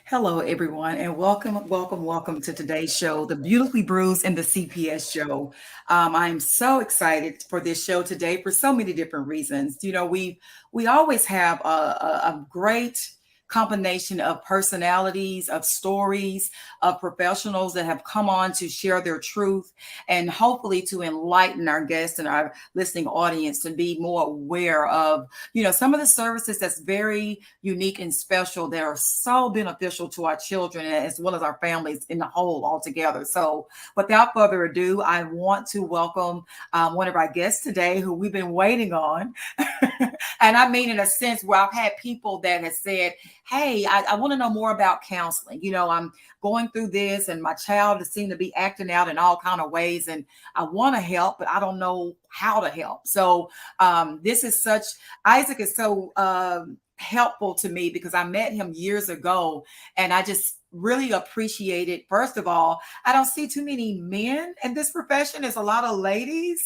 Hello, everyone, and welcome to today's show, the Beautifully Bruised and the CPS show. I am so excited for this show today for so many different reasons. We always have a great combination of personalities, of stories, of professionals that have come on to share their truth and hopefully to enlighten our guests and our listening audience to be more aware of some of the services that's very unique and special that are so beneficial to our children as well as our families in the whole altogether. So without further ado, I want to welcome one of our guests today who we've been waiting on. And I mean, in a sense where I've had people that have said, hey, I want to know more about counseling. I'm going through this and my child seems to be acting out in all kind of ways. And I want to help, but I don't know how to help. So this is such, Isaac is so helpful to me because I met him years ago and I just really appreciate it. First of all, I don't see too many men in this profession. There's a lot of ladies.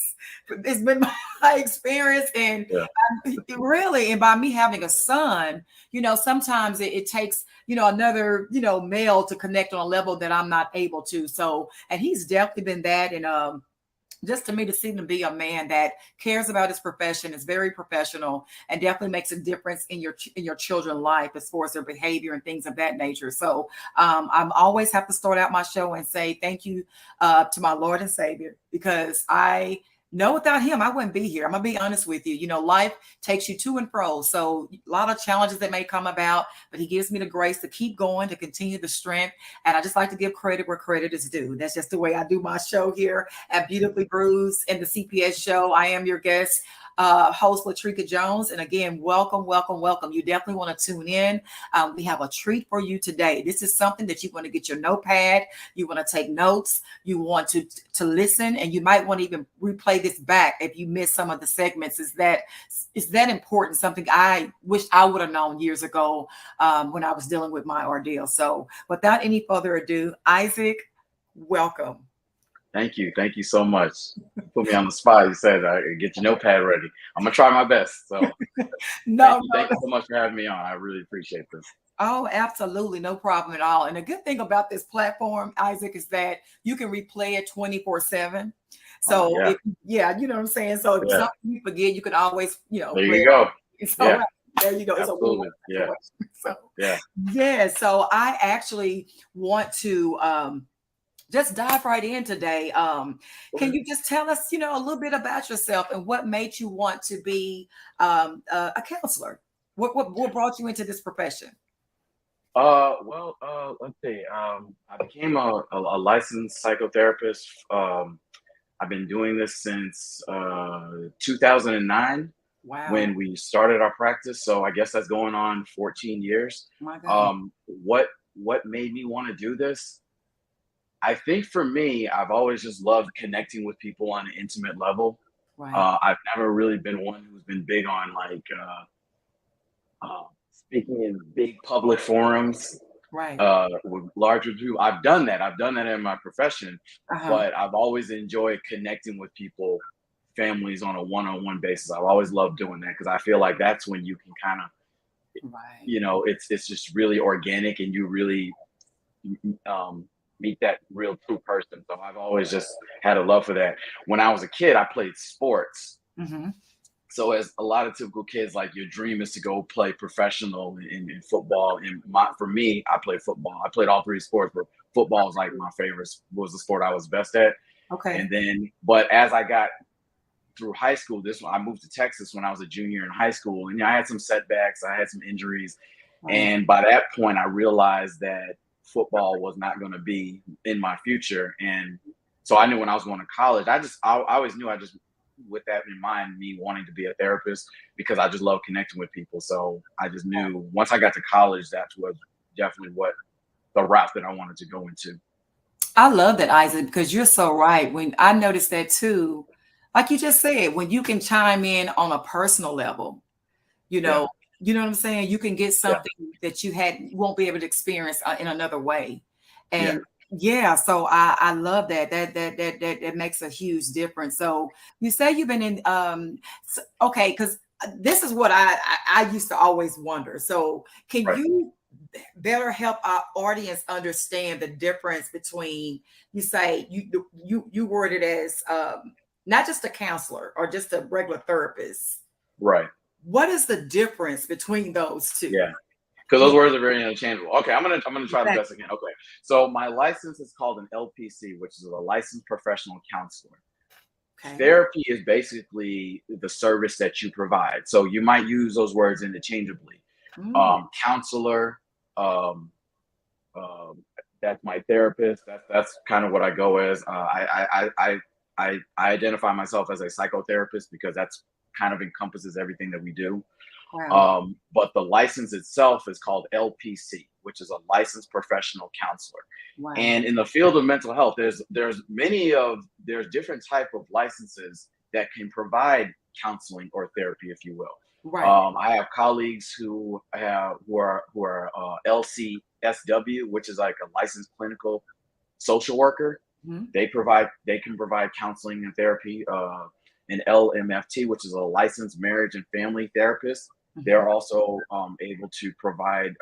It's been my experience. And Yeah. really, and by me having a son, sometimes it takes, another, male to connect on a level that I'm not able to. So, and he's definitely been that. And, just to me to see him be a man that cares about his profession, is very professional, and definitely makes a difference in your children's life as far as their behavior and things of that nature. So I'm always have to start out my show and say thank you to my Lord and Savior, because I know without him I wouldn't be here. I'm gonna be honest with you. Life takes you to and fro, so a lot of challenges that may come about, but he gives me the grace to keep going, to continue the strength. And I just like to give credit where credit is due. That's just the way I do my show here at Beautifully Bruised and the CPS show. I am your guest, host Latrika Jones. And again, welcome, welcome, welcome. You definitely want to tune in. We have a treat for you today. This is something that you want to get your notepad, you want to take notes, you want to listen, and you might want to even replay this back if you missed some of the segments. Is that important? Something I wish I would have known years ago when I was dealing with my ordeal. So without any further ado, Isaac, welcome. Thank you. Thank you so much. Put me on the spot. You said get your notepad ready. I'm gonna try my best. So No, thank no. you so much for having me on. I really appreciate this. Oh, absolutely. No problem at all. And the good thing about this platform, Isaac, is that you can replay it 24/7. Oh So yeah. if, yeah, you know what I'm saying? So if Yeah. something you forget, you can always, There play you it go. off. It's all Yeah. right. There you go. It's a win-win Absolutely. Yeah. situation. So Yeah. yeah, so I actually want to just dive right in today. Can you just tell us, a little bit about yourself and what made you want to be a counselor? What brought you into this profession? Let's see. I became a licensed psychotherapist. I've been doing this since 2009 Wow, when we started our practice. So I guess that's going on 14 years. my God. What made me want to do this? I think for me, I've always just loved connecting with people on an intimate level. Right, I've never really been one who's been big on speaking in big public forums right. with larger people. I've done that. I've done that in my profession, Uh-huh. but I've always enjoyed connecting with people, families on a one-on-one basis. I've always loved doing that because I feel like that's when you can kind of, Right. it's just really organic and you really um, meet that real true person. So I've always just had a love for that. When I was a kid, I played sports. Mm-hmm. So as a lot of typical kids, like your dream is to go play professional in football. And for me, I played football. I played all three sports, but football was like my favorite, was the sport I was best at. Okay. And then, but as I got through high school, I moved to Texas when I was a junior in high school, and I had some setbacks, I had some injuries, Right. and by that point, I realized that football was not going to be in my future. And so I knew when I was going to college, I always knew, I just, with that in mind, me wanting to be a therapist, because I just love connecting with people. So I just knew once I got to college, that was definitely what the route that I wanted to go into. I love that, Isaac, because you're so right. When I noticed that too, like you just said, when you can chime in on a personal level, you Yeah. know, you know what I'm saying? You can get Yeah. something that you won't be able to experience in another way. Yeah. And yeah, so I love that. That makes a huge difference. So you say you've been in okay, because this is what I used to always wonder. So can Right. you better help our audience understand the difference between, you say you word it as not just a counselor or just a regular therapist. Right. What is the difference between those two? Yeah. Because those Yeah, words are very interchangeable. Okay, I'm gonna try the exactly. best I can. Okay, so my license is called an LPC, which is a licensed professional counselor. Okay. Therapy is basically the service that you provide. So you might use those words interchangeably. Mm, Counselor, um, um, that's my therapist. That's kind of what I go as. I identify myself as a psychotherapist because that's kind of encompasses everything that we do. wow. But the license itself is called LPC, which is a licensed professional counselor. Wow. And in the field of mental health, there's different type of licenses that can provide counseling or therapy, if you will. Right. I have colleagues who are LCSW, which is like a licensed clinical social worker. Mhm. They can provide counseling and therapy. An LMFT, which is a licensed marriage and family therapist. Mhm. They're also able to provide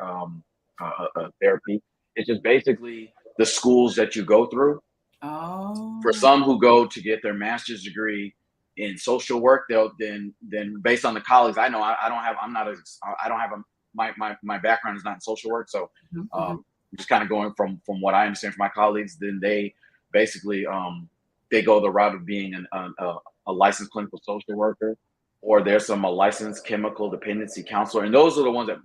therapy. It's just basically the schools that you go through. For Oh, some who go to get their master's degree in social work, they'll then based on the colleagues I know, I don't have I'm not as I don't have a my background is not in social work, so mhm, mhm. um, just kind of going from what I understand from my colleagues, then they basically they go the route of being a licensed clinical social worker, or there's some a licensed chemical dependency counselor, and those are the ones that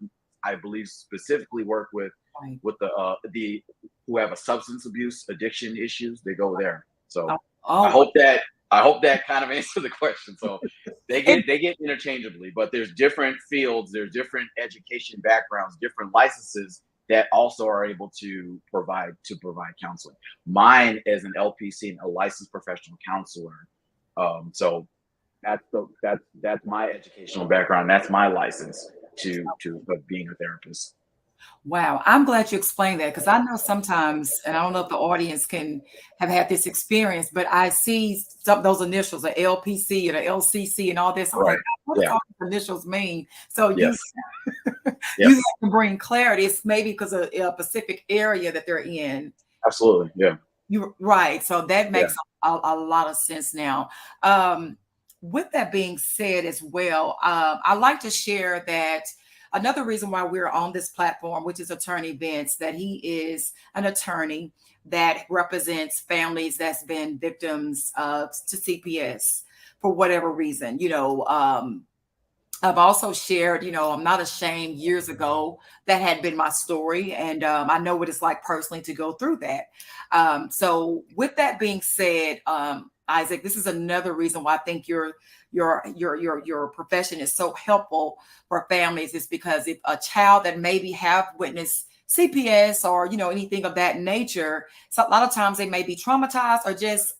I believe specifically work Right. with the who have a substance abuse addiction issues. They go there. Oh, So I oh, hope that I hope that kind of answered the question. So and they get interchangeably, but there's different fields, there's different education backgrounds, different licenses that also are able to provide counseling. Mine is an LPC, a licensed professional counselor. So that's my educational background. That's my license to being a therapist. wow. I'm glad you explained that because I know sometimes, and I don't know if the audience can have had this experience, but I see some those initials, the LPC or the LCC and all this. I'm like, Right. what does Yeah. all these initials mean? So you Yes. you Yes. have to bring clarity. It's maybe because of a specific area that they're in. Absolutely. Yeah. You're right. So that Yeah. makes a lot of sense now. Um, with that being said, as well, I like to share that another reason why we're on this platform, which is Attorney Vince, that he is an attorney that represents families that's been victims to CPS for whatever reason. I've also shared, I'm not ashamed years ago that had been my story. And I know what it's like personally to go through that. So with that being said, Isaac, this is another reason why I think your profession is so helpful for families is because if a child that maybe have witnessed CPS or anything of that nature, so a lot of times they may be traumatized or just,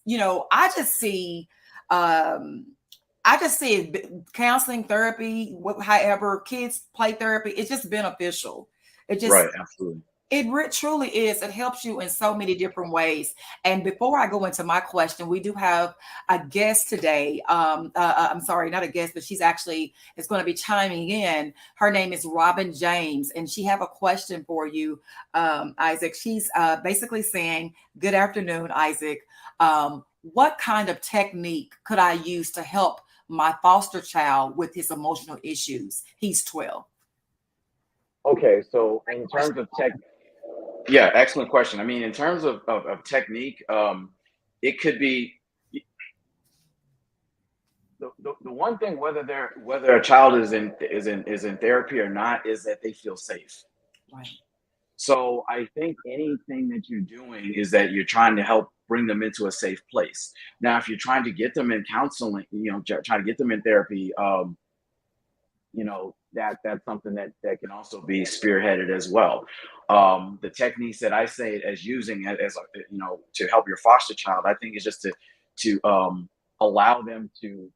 um I just see counseling, therapy, however kids play therapy, it's just beneficial. It just Right. Absolutely. truly is. It helps you in so many different ways. And before I go into my question, we do have a guest today. I'm sorry, not a guest, but she's actually is going to be chiming in. Her name is Robin James, and she have a question for you, Isaac. She's basically saying, "Good afternoon, Isaac. What kind of technique could I use to help my foster child with his emotional issues? He's 12." Okay, so Great in question. terms of tech, yeah, excellent question. I mean, in terms of technique, it could be the one thing whether a child is in therapy or not is that they feel safe. Right. So I think anything that you're doing is that you're trying to help bring them into a safe place. Now, if you're trying to get them in counseling, trying to get them in therapy, that's something that can also be spearheaded as well. The techniques that I say as using it as to help your foster child, I think is just to allow them to,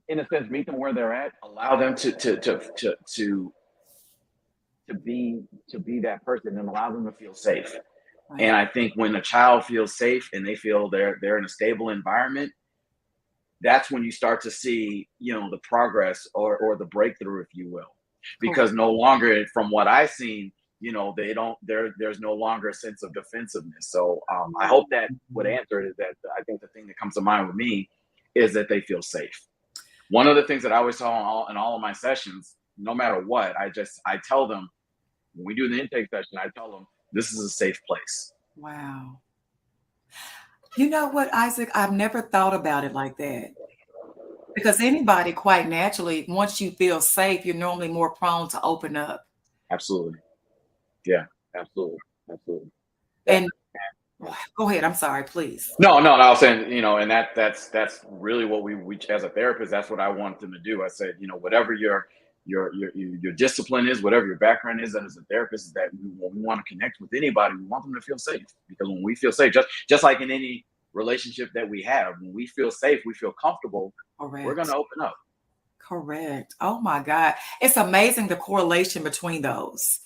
in a sense, meet them where they're at, allow them to be that person, and allow them to feel safe. Right. And I think when a child feels safe and they feel they're in a stable environment, that's when you start to see the progress or the breakthrough, if you will. because no longer, from what I've seen, they don't, there's no longer a sense of defensiveness. So I hope that would answer it. Is that I think the thing that comes to mind with me is that they feel safe. One of the things that I always tell in all of my sessions, no matter what, I tell them when we do the intake session, I tell them this is a safe place. Wow. You know what, Isaac? I've never thought about it like that. Because anybody, quite naturally, once you feel safe, you're normally more prone to open up. Absolutely. Yeah, absolutely. Absolutely. Yeah. And go ahead. I'm sorry, please. No, I was saying, and that's really what we as a therapist, that's what I want them to do. I said, whatever your discipline is, whatever your background is, and as a therapist, is that when we want to connect with anybody, we want them to feel safe. Because when we feel safe, just like in any relationship that we have, when we feel safe, we feel comfortable, Correct. we're going to open up. Correct. Oh my God. It's amazing the correlation between those.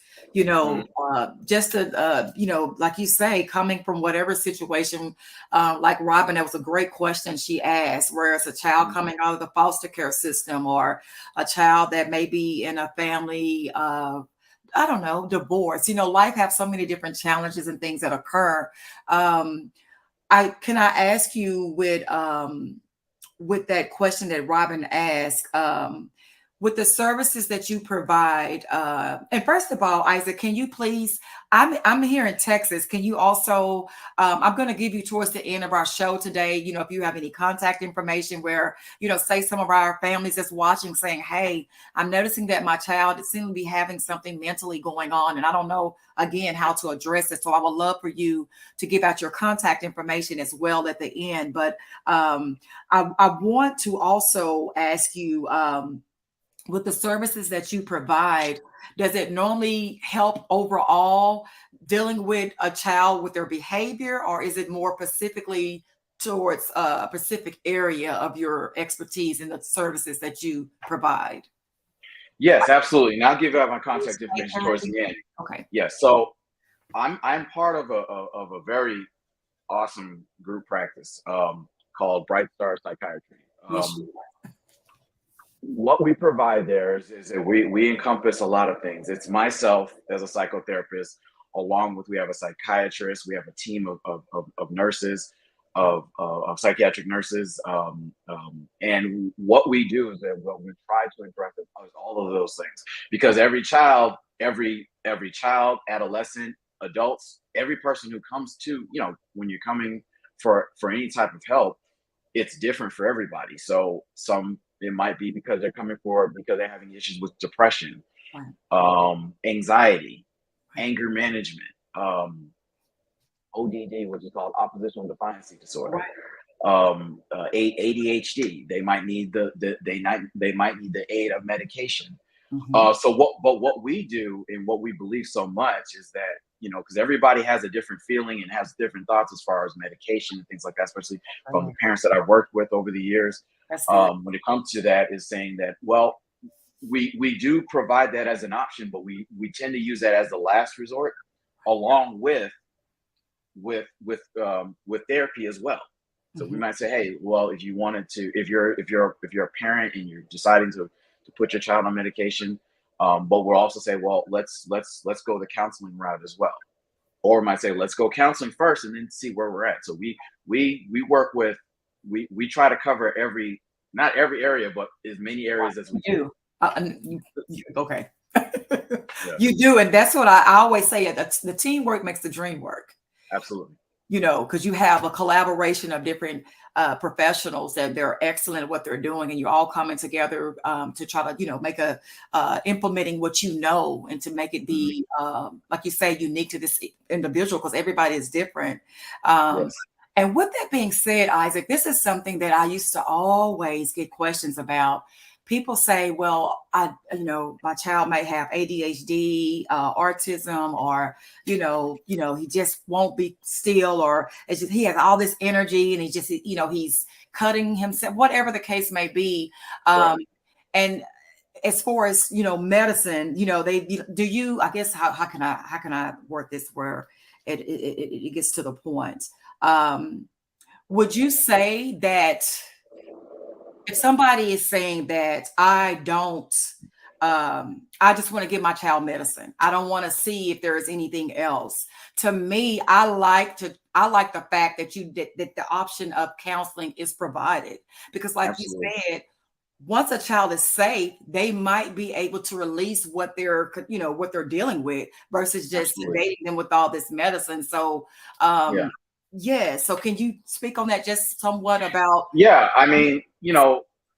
Just to, like you say, coming from whatever situation, like Robin, that was a great question she asked, whereas a child coming out of the foster care system, or a child that may be in a family, I don't know, divorce, life has so many different challenges and things that occur. Can I ask you with that question that Robin asked, with the services that you provide, and first of all, Isaac, can you please, I'm here in Texas. Can you also, I'm going to give you towards the end of our show today, if you have any contact information where, say some of our families that's watching saying, hey, I'm noticing that my child is seeming to be having something mentally going on, and I don't know, again, how to address it. So I would love for you to give out your contact information as well at the end. But I want to also ask you, with the services that you provide, does it normally help overall dealing with a child with their behavior, or is it more specifically towards a specific area of your expertise in the services that you provide? Yes, absolutely. And I'll give out my contact information towards the end. Okay. Yes. So I'm part of a very awesome group practice called Bright Star Psychiatry. What we provide there is that we encompass a lot of things. It's myself as a psychotherapist, along with, we have a psychiatrist, we have a team of nurses, of psychiatric nurses, and what we do is that what we try to address is all of those things, because every child, adolescent, adults, every person who comes to, when you're coming for any type of help, it's different for everybody. So it might be because they're coming forward because they're having issues with depression, anxiety, anger management, ODD, which is called oppositional defiance disorder, ADHD. They might need they might need the aid of medication. What we do and what we believe so much is that, because everybody has a different feeling and has different thoughts as far as medication and things like that, especially from the parents that I've worked with over the years. When it comes to that, is saying that, well, we do provide that as an option, but we tend to use that as the last resort, along with therapy as well. So we might say, hey, well, if you wanted to, if you're a parent and you're deciding to put your child on medication, but we'll also say, well, let's go the counseling route as well. Or we might say, let's go counseling first and then see where we're at. So we work with, we try to cover not every area, but as many areas as we do. Okay. You do. And that's what I always say, the teamwork makes the dream work. Absolutely. Because you have a collaboration of different professionals that they're excellent at what they're doing, and you're all coming together to try to, make implementing what and to make it be, like you say, unique to this individual, because everybody is different. Yes. And with that being said, Isaac, this is something that I used to always get questions about. People say, well, my child may have ADHD, autism, or, he just won't be still, or it's just, he has all this energy and he just, he's cutting himself, whatever the case may be. And as far as, medicine, I guess, how can I work this where it gets to the point? Would you say that if somebody is saying that I don't I just want to give my child medicine. I don't want to see if there is anything else. To me, I like the fact that that the option of counseling is provided, because like you Absolutely. said, once a child is safe, they might be able to release what what they're dealing with versus just Absolutely. sedating them with all this medicine. So, Yeah. yeah. So, can you speak on that just somewhat about? Yeah. I mean,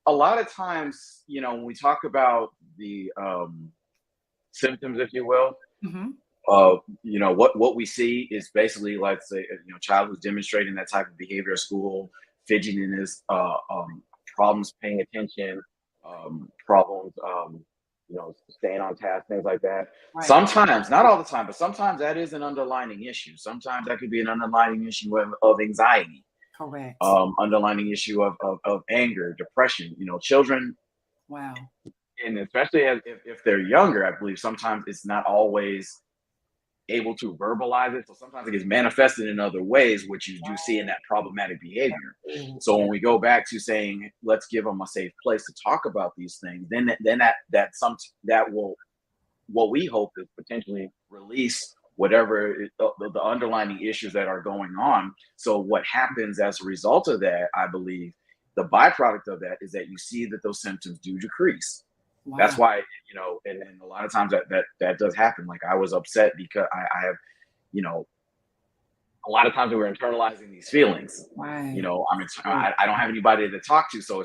a lot of times, when we talk about the symptoms, if you will, Mhm. what we see is basically, let's say, child who's demonstrating that type of behavior at school, fidgetiness, problems paying attention, problems, staying on task, things like that. Right. Sometimes, not all the time, but sometimes that is an underlining issue. Sometimes that could be an underlining issue of anxiety, Correct. underlining issue of anger, depression. Children, Wow. and especially if they're younger, I believe sometimes it's not always able to verbalize it. So sometimes it gets manifested in other ways, which you do see in that problematic behavior. So Yeah. when we go back to saying, let's give them a safe place to talk about these things, then that will, what we hope is potentially release whatever the underlying issues that are going on. So what happens as a result of that, I believe, the byproduct of that is that you see that those symptoms do decrease. Wow. That's why, and a lot of times that does happen. Like, I was upset because I have, you know, a lot of times we're internalizing these feelings. Right. I don't have anybody to talk to, so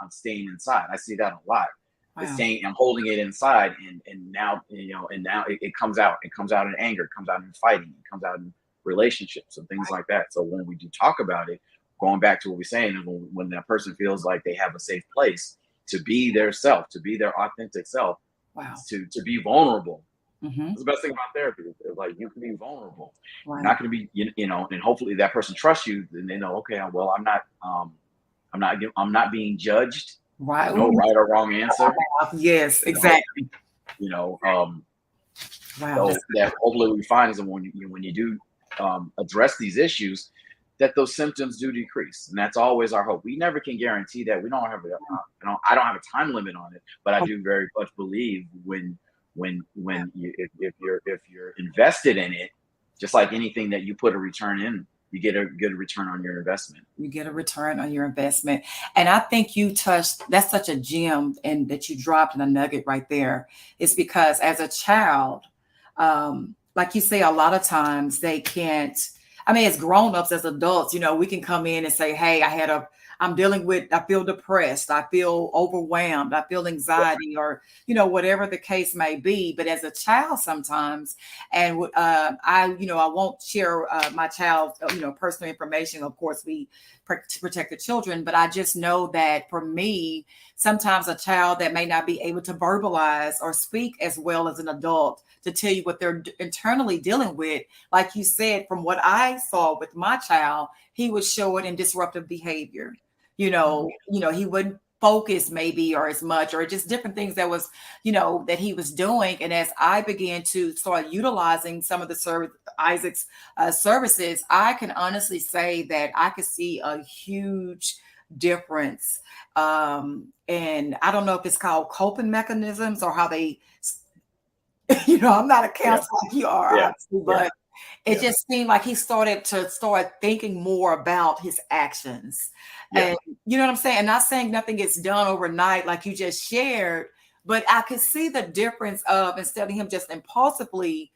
I'm staying inside. I see that a lot. Wow. I'm holding it inside, and now, it comes out. It comes out in anger. It comes out in fighting. It comes out in relationships and things like that. So when we do talk about it, going back to what we're saying, is when that person feels like they have a safe place to be their self, to be their authentic self, Wow. to be vulnerable. Hmm. That's the best thing about therapy. Is like, you can be vulnerable. You're Right. not going to be, and hopefully that person trusts you. Then they know, okay, well, I'm not being judged. Right. There's no Ooh, right or wrong answer. yes, You know, exactly. you know. Um, Wow. so that hopefully we find is that when you do address these issues, that those symptoms do decrease, and that's always our hope. We never can guarantee that. We don't have I don't have a time limit on it, but I do very much believe if you're invested in it, just like anything that you put a return in, you get a good return on your investment. You get a return on your investment. And I think you touched, that's such a gem, and that you dropped in a nugget right there. It's because as a child, like you say, a lot of times they can't, I mean, as grown-ups, as adults, we can come in and say, hey, I feel depressed, I feel overwhelmed, I feel anxiety, or, whatever the case may be. But as a child sometimes, and I won't share my child's, personal information. Of course, we to protect the children, but I just know that for me, sometimes a child that may not be able to verbalize or speak as well as an adult to tell you what they're internally dealing with, like you said, from what I saw with my child, he would show it in disruptive behavior. He wouldn't focus maybe or as much, or just different things that he was doing. And as I began to start utilizing some of the Isaac's services, I can honestly say that I could see a huge difference. And I don't know if it's called coping mechanisms or how they, I'm not a Yeah, counselor like you are, yeah, obviously, yeah, but it yeah, just seemed like he started to start thinking more about his actions. yeah, And you know what I'm saying? Not saying nothing gets done overnight like you just shared, but I could see the difference of, instead of him just impulsively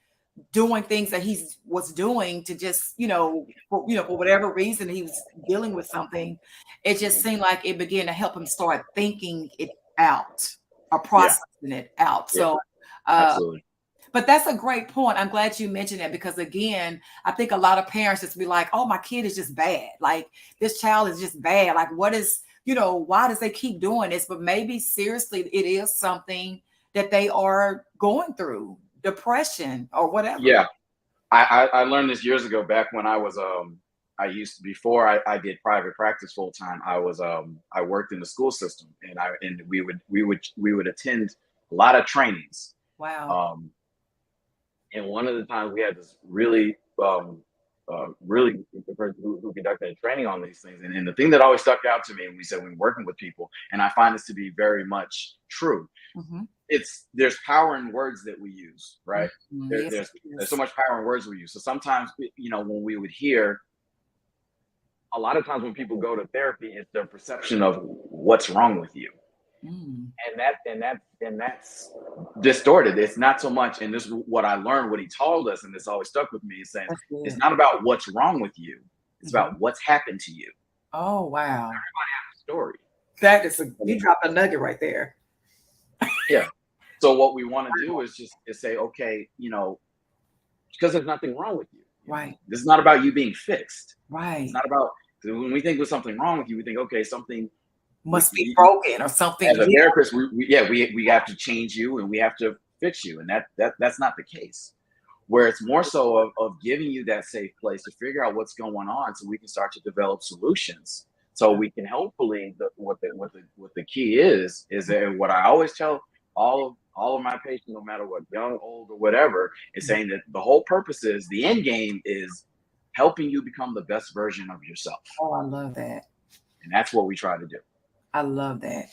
doing things that he was doing to just, for whatever reason he was dealing with something, it just mhm, seemed like it began to help him start thinking it out or yeah, processing it out. yeah. So, uh, Absolutely. but that's a great point. I'm glad you mentioned that, because again, I think a lot of parents just be like, "Oh, my kid is just bad. Like, this child is just bad. Like, what is, why does they keep doing this?" But maybe seriously, it is something that they are going through, depression or whatever. Yeah. I learned this years ago, back when I used to, before I did private practice full time. I worked in the school system, and we would attend a lot of trainings. Wow. Um, and one of the times we had this really really the person who conducted training on these things. And the thing that always stuck out to me, and we said when working with people, and I find this to be very much true, Mm-hmm. there's power in words that we use, right? Mm-hmm. There, Yes, there's so much power in words we use. So sometimes, when we would hear, a lot of times when people go to therapy, it's their perception of what's wrong with you. mm, And that's distorted. It's not so much, and this is what I learned, what he told us, and this always stuck with me, is saying that's it's good. not about what's wrong with you, it's Mhm. about what's happened to you. Oh, wow. Story. That is you dropped a nugget right there. Yeah. So what we want to do is just say, okay, because there's nothing wrong with you. Right. This is not about you being fixed. It's Right. not about, when we think there's something wrong with you, we think, okay, something Must be broken or something. as a Yeah. therapist, we have to change you and we have to fix you, and that's not the case. Where it's more so of giving you that safe place to figure out what's going on, so we can start to develop solutions. So we can hopefully, what the key is that what I always tell all of my patients, no matter what, young, old, or whatever, is saying that the whole purpose is, the end game is helping you become the best version of yourself, Oh, I love that. and that's what we try to do. I love that.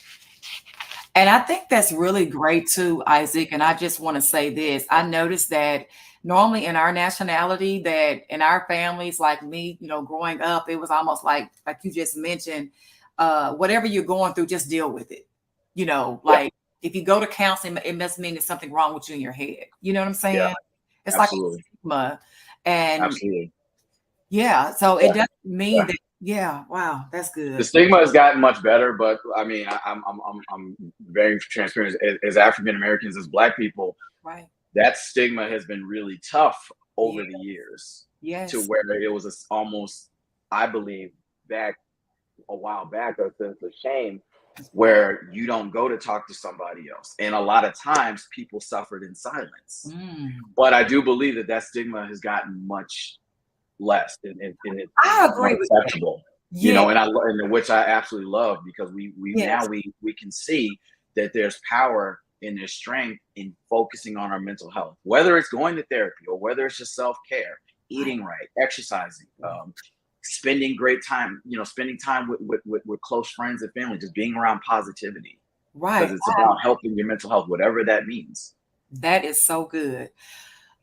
And I think that's really great too, Isaac. And I just want to say this. I noticed that normally in our nationality, that in our families, like me, growing up, it was almost like you just mentioned, whatever you're going through, just deal with it. Yeah, Like if you go to counseling, it must mean there's something wrong with you in your head. You know what I'm yeah, saying? It's like a absolutely, stigma. And absolutely. yeah, so it Yeah, doesn't mean yeah. that, yeah, wow, that's The good. stigma has gotten much better, but I mean, I'm very transparent. As African Americans, as Black people, Right. that stigma has been really tough Yeah. over the years, to Yes. where it was almost, I believe, back a while back, a sense of shame, where you don't go to talk to somebody else, and a lot of times people suffered in silence. Mm. But I do believe that stigma has gotten much less, and I it's more agree with that. acceptable, Yeah. and which I absolutely love, because we now Yes. we can see that there's power and there's strength in focusing on our mental health, whether it's going to therapy or whether it's just self-care, Right. eating right, exercising, spending great time, spending time with close friends and family, just being around positivity, because Right. it's about helping your mental health, whatever that means. That is so good.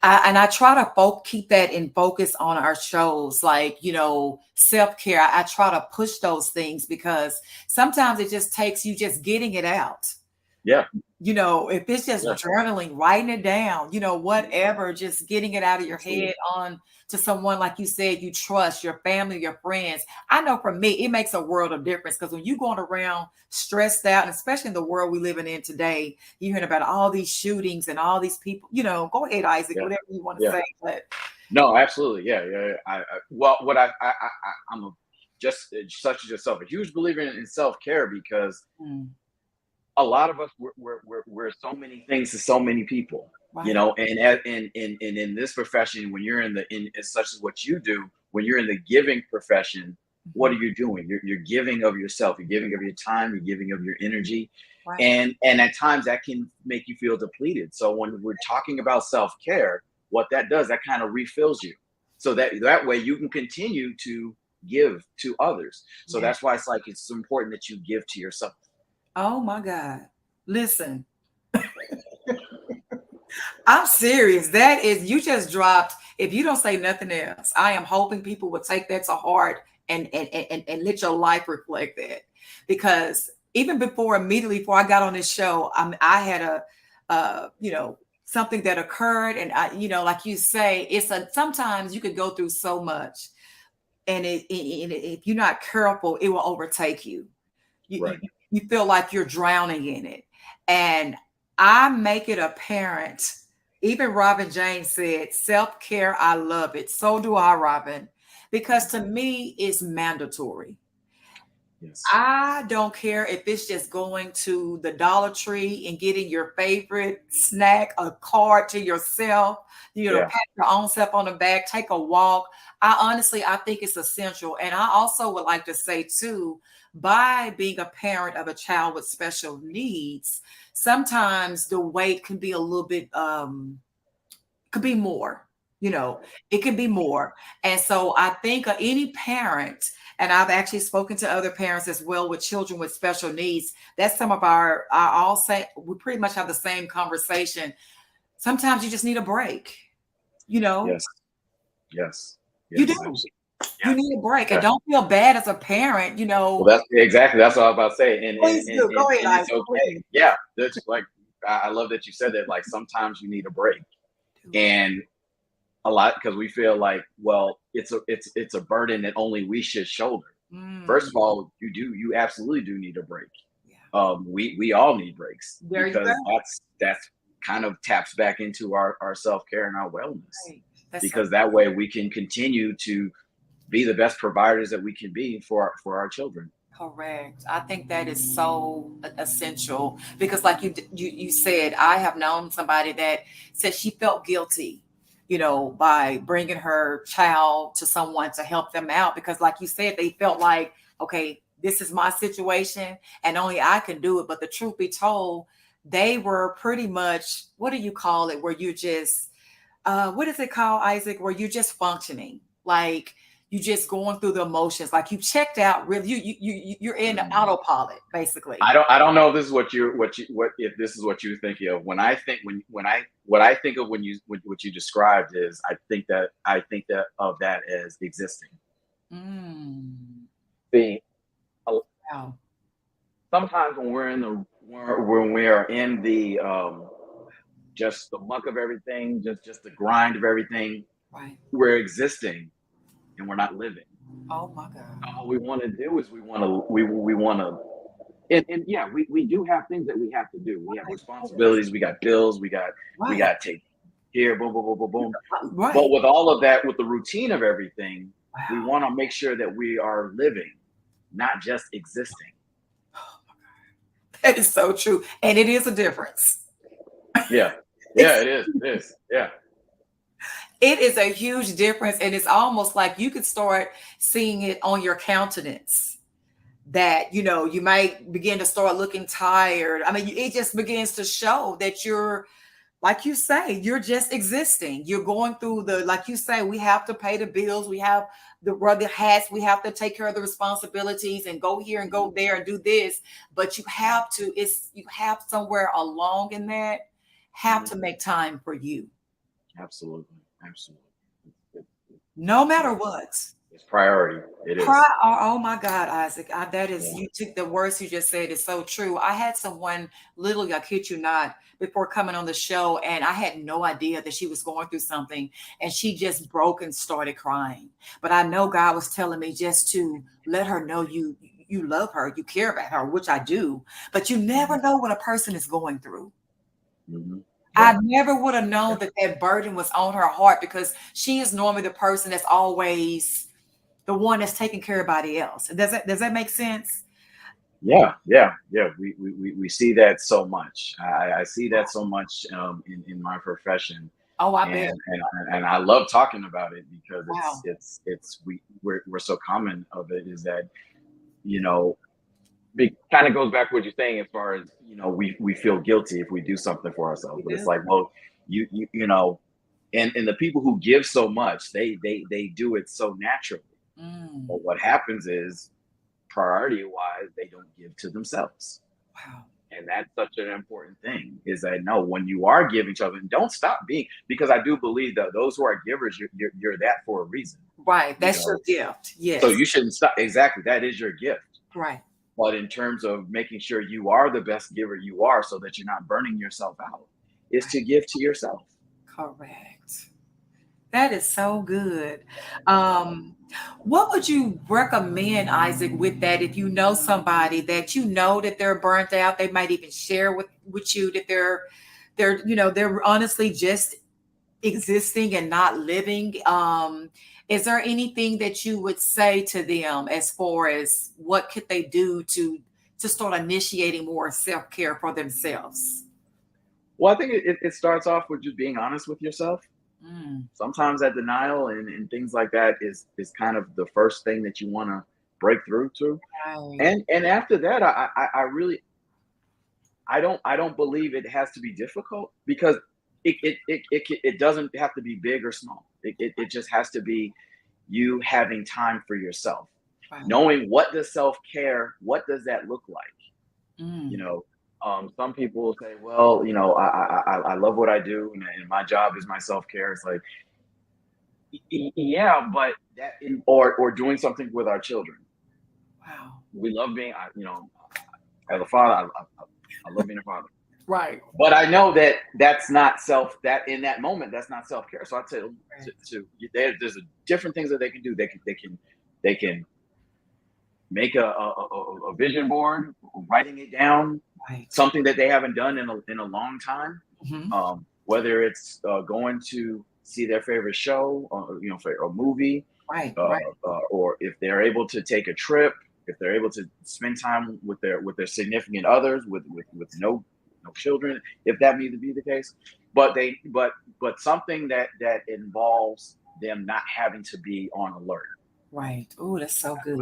And I try to keep that in focus on our shows, like, self-care. I try to push those things because sometimes it just takes you just getting it out. Yeah, If it's just yeah, journaling, writing it down, whatever, just getting it out of your absolutely. head on to someone, like you said, you trust, your family, your friends. I know for me, it makes a world of difference, because when you're going around stressed out, and especially in the world we living in today, you're hearing about all these shootings and all these people, go ahead, Isaac, Yeah, whatever you want to yeah. say. But No, absolutely. Yeah, yeah. Well, what I'm just such as yourself, a huge believer in self care, because mm, a lot of us, we're so many things to so many people, right. and in this profession, when you're in such as what you do, when you're in the giving profession, what Mhm, are you doing? You're giving of yourself, you're giving of your time, you're giving of your energy, right. and at times that can make you feel depleted. So when we're talking about self care, what that does, that kind of refills you, so that way you can continue to give to others. So Yeah. that's why it's important that you give to yourself. Oh my God. Listen, I'm serious. That is, you just dropped. If you don't say nothing else, I am hoping people will take that to heart and let your life reflect that. Because even immediately before I got on this show, I had something that occurred, and like you say, sometimes you could go through so much, and if you're not careful, it will overtake you. You, Right. you you feel like you're drowning in it. And I make it apparent. Even Robin James said, self-care, I love it. So do I, Robin, because to me, it's mandatory. Yes. I don't care if it's just going to the Dollar Tree and getting your favorite snack, a card to yourself, Yeah. pat your own self on the back, take a walk. I think it's essential. And I also would like to say too, by being a parent of a child with special needs, sometimes the weight can be a little bit could be more. It can be more. And so I think any parent, and I've actually spoken to other parents as well with children with special needs. That's some of I all say we pretty much have the same conversation. Sometimes you just need a break, you know, Yes. Yes. you Yes. do. Absolutely. You Yeah. need a break and Yeah. don't feel bad as a parent, Well, that's exactly that's what I was about to say, Please do. Go ahead, and it's Isaac, okay. please. Yeah, that's like I love that you said that. Like sometimes you need a break, and a lot because we feel like, well, it's a burden that only we should shoulder. First of Mm, all, you absolutely do need a break. yeah. We all need breaks There you go. because that's kind of taps back into our self care and our wellness, Right. That's so because that way we can continue to be the best providers that we can be for our children. correct. I think that is so essential because, like you said, I have known somebody that said she felt guilty, by bringing her child to someone to help them out because, like you said, they felt like, okay, this is my situation and only I can do it. But the truth be told, they were pretty much, what do you call it? Where you just what is it called, Isaac? Where you're just functioning, like you just going through the emotions, like you checked out. Really, you're in Mhm. autopilot, basically. I don't know if this is what if this is what you're thinking of. When I think when I what I think of what you described is I think that of that as existing. Mm, Being wow, sometimes when we are in the just the muck of everything, just the grind of everything, right. we're existing and we're not living. Oh my God. All we want to do is we want to and yeah, we do have things that we have to do. We have Right. Yes. responsibilities, we got bills, we Right. got to take care, boom, boom, boom, boom, boom. But Right. with all of that, with the routine of everything, we Wow. want to make sure that we are living, not just existing. That is so true, and it is a difference. Yeah. Yeah, It's it is. It is. Yeah. it is a huge difference, and it's almost like you could start seeing it on your countenance that you might begin to start looking tired. I mean, it just begins to show that you're, like you say, you're just existing. You're going through like you say, we have to pay the bills, we have the brother hats, we have to take care of the responsibilities and go here and go there and do this. But you have somewhere along in that, have to Mhm. make time for you, Absolutely. Absolutely. It- no matter yeah. what. It's priority. It is. Oh my God, Isaac. That is, Yeah. you took the words you just said is so true. I had someone literally, I kid you not, before coming on the show, and I had no idea that she was going through something, and she just broke and started crying. But I know God was telling me just to let her know you love her, you care about her, which I do. But you never Mhm. know what a person is going through. Mhm. I Yeah. never would have Yeah. known that that burden was on her heart because she is normally the person that's always the one that's taking care of everybody else. Does that make sense? Yeah, yeah, yeah. We see that so much. I see that so much in my profession, Oh, I bet. and I love talking about it because Wow. we're so common of it is that you know it kind of goes back to what you're saying as far as we feel guilty if we do something for ourselves, We but it's do. like, well, you know, and the people who give so much, they do it so naturally. Mm, But what happens is priority wise, they don't give to themselves. wow. And that's such an important thing is that no, when you are giving each other, and don't stop being, because I do believe that those who are givers, you're that for a reason, Right. you That's your know. gift. So Yes. you shouldn't stop. Exactly. That is your gift. Right. But in terms of making sure you are the best giver you are so that you're not burning yourself out, is to give to yourself. Correct. That is so good. Um, what would you recommend, Isaac, with that? If you know somebody that you know that they're burnt out, they might even share with you that they're honestly just existing and not living. Is there anything that you would say to them as far as what could they do to start initiating more self-care for themselves? Well, I think it starts off with just being honest with yourself. Mm, Sometimes that denial and things like that is kind of the first thing that you want to break through to. right. And after that, I really I don't believe it has to be difficult because it doesn't have to be big or small. It just has to be you having time for yourself, Wow. knowing what does that look like. You Mm. know, some people will say, well, I love what I do, and my job is my self-care. It's like, yeah, but or doing something with our children. Wow. We love being, as a father, I love being a father. Right. But I know that that's not that in that moment, that's not self-care. So I tell Right. there's different things that they can do. They can make a vision board, writing it down, Right. something that they haven't done in a long time. Hmm. Whether it's going to see their favorite show, or for a movie, Right. Right. or if they're able to take a trip, if they're able to spend time with their significant others, with no children, if that needs to be the case. But something that involves them not having to be on alert. Right. Oh, that's so good.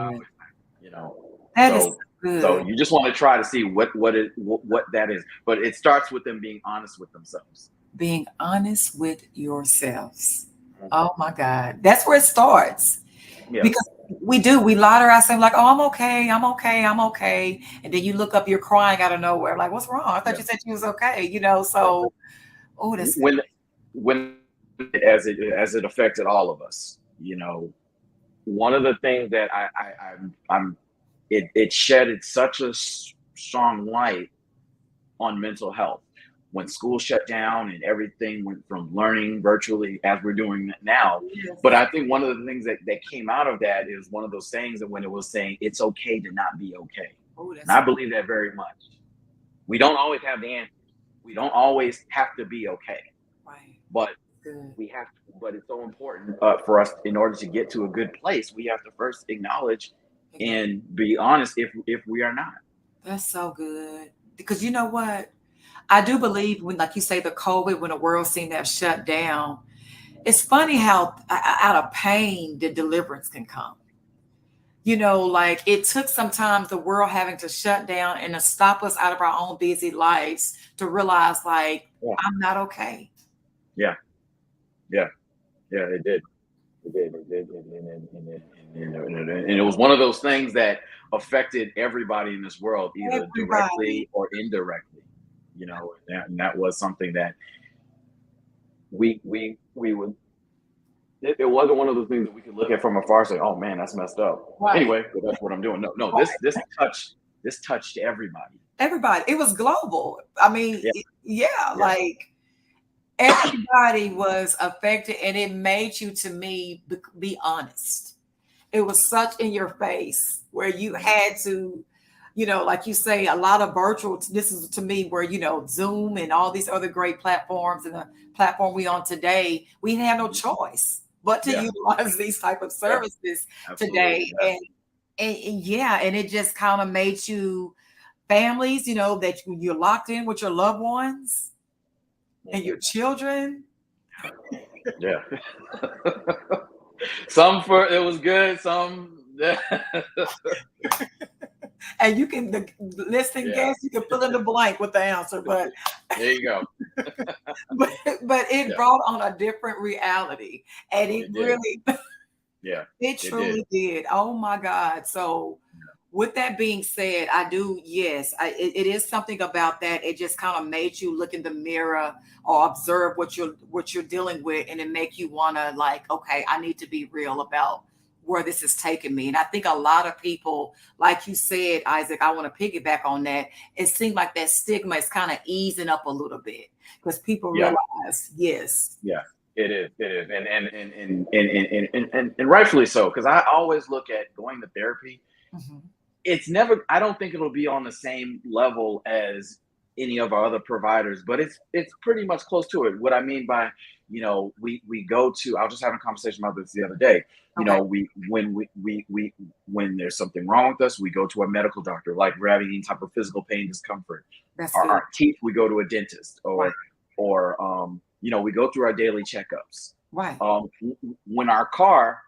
You know, That is so so good. you just want to try to see what that is, but it starts with them being honest with themselves. Being honest with yourselves. Mhm. Oh my God. That's where it starts. Yeah, Because we lie to ourselves like, oh, I'm okay, I'm okay, I'm okay. And then you look up, you're crying out of nowhere, like, what's wrong? I thought yeah, you said you was okay, you know. yeah. So, oh, that's good. When as it affected all of us, one of the things that I'm it shedded such a strong light on mental health when school shut down and everything went from learning virtually as we're doing now. But Yes. I think one of the things that came out of that is one of those sayings that when it was saying it's okay to not be okay. Oh, And that's I believe that very much. We don't always have the answers. We don't always have to be okay. right. But Good. but it's so important for us in order to get to a good place. We have to first acknowledge Exactly. and be honest if we are not. That's so good. Because you know what? I do believe when, like you say, the COVID, when the world seemed to have shut down, it's funny how out of pain the deliverance can come. You know, like it took sometimes the world having to shut down and to stop us out of our own busy lives to realize, like, Yeah, I'm not okay. yeah, yeah, yeah. It did. It did. It did. And it was one of those things that affected everybody in this world, either Everybody. directly or indirectly. And that was something that we would. It wasn't one of those things that we could look at from afar and say, "Oh man, that's messed up." Right. Anyway, but that's what I'm doing. No, no. This Right. touched everybody. Everybody. It was global. I mean, Yeah, yeah, yeah, like everybody was affected, and it made you, to me, be honest. It was such in your face where you mhm, had to, like you say, a lot of virtual. This is to me where, Zoom and all these other great platforms and the platform we on today, we didn't have no mhm. choice but to Yeah, utilize these type of yeah, services absolutely. today. Yeah, And yeah, and it just kind of made you families, that you're locked in with your loved ones and mhm, your children. yeah. Some for it was good. Some, yeah, And you can the listening yeah. guests, you can fill in the blank with the answer, but There you go. but but it Yeah, brought on a different reality, and it it did. really Yeah, it it did. truly did. Oh my God. So with that being said, I do, yes, it is something about that. It just kind of made you look in the mirror or observe what you're dealing with, and it make you want to, like, okay, I need to be real about where this is taking me. And I think a lot of people, like you said, Isaac, I want to piggyback on that. It seemed like that stigma is kind of easing up a little bit because people Yeah, realize, yes. yeah. It is. It is. And rightfully so, because I always look at going to therapy. Mhm. It's never, I don't think it'll be on the same level as any of our other providers, but it's pretty much close to it. What I mean by, we go to, I was just having a conversation about this the other day. Okay, When there's something wrong with us, we go to a medical doctor, like we're having any type of physical pain, discomfort. that's Our, good. our teeth, we go to a dentist, Right, or we go through our daily checkups. right, When our car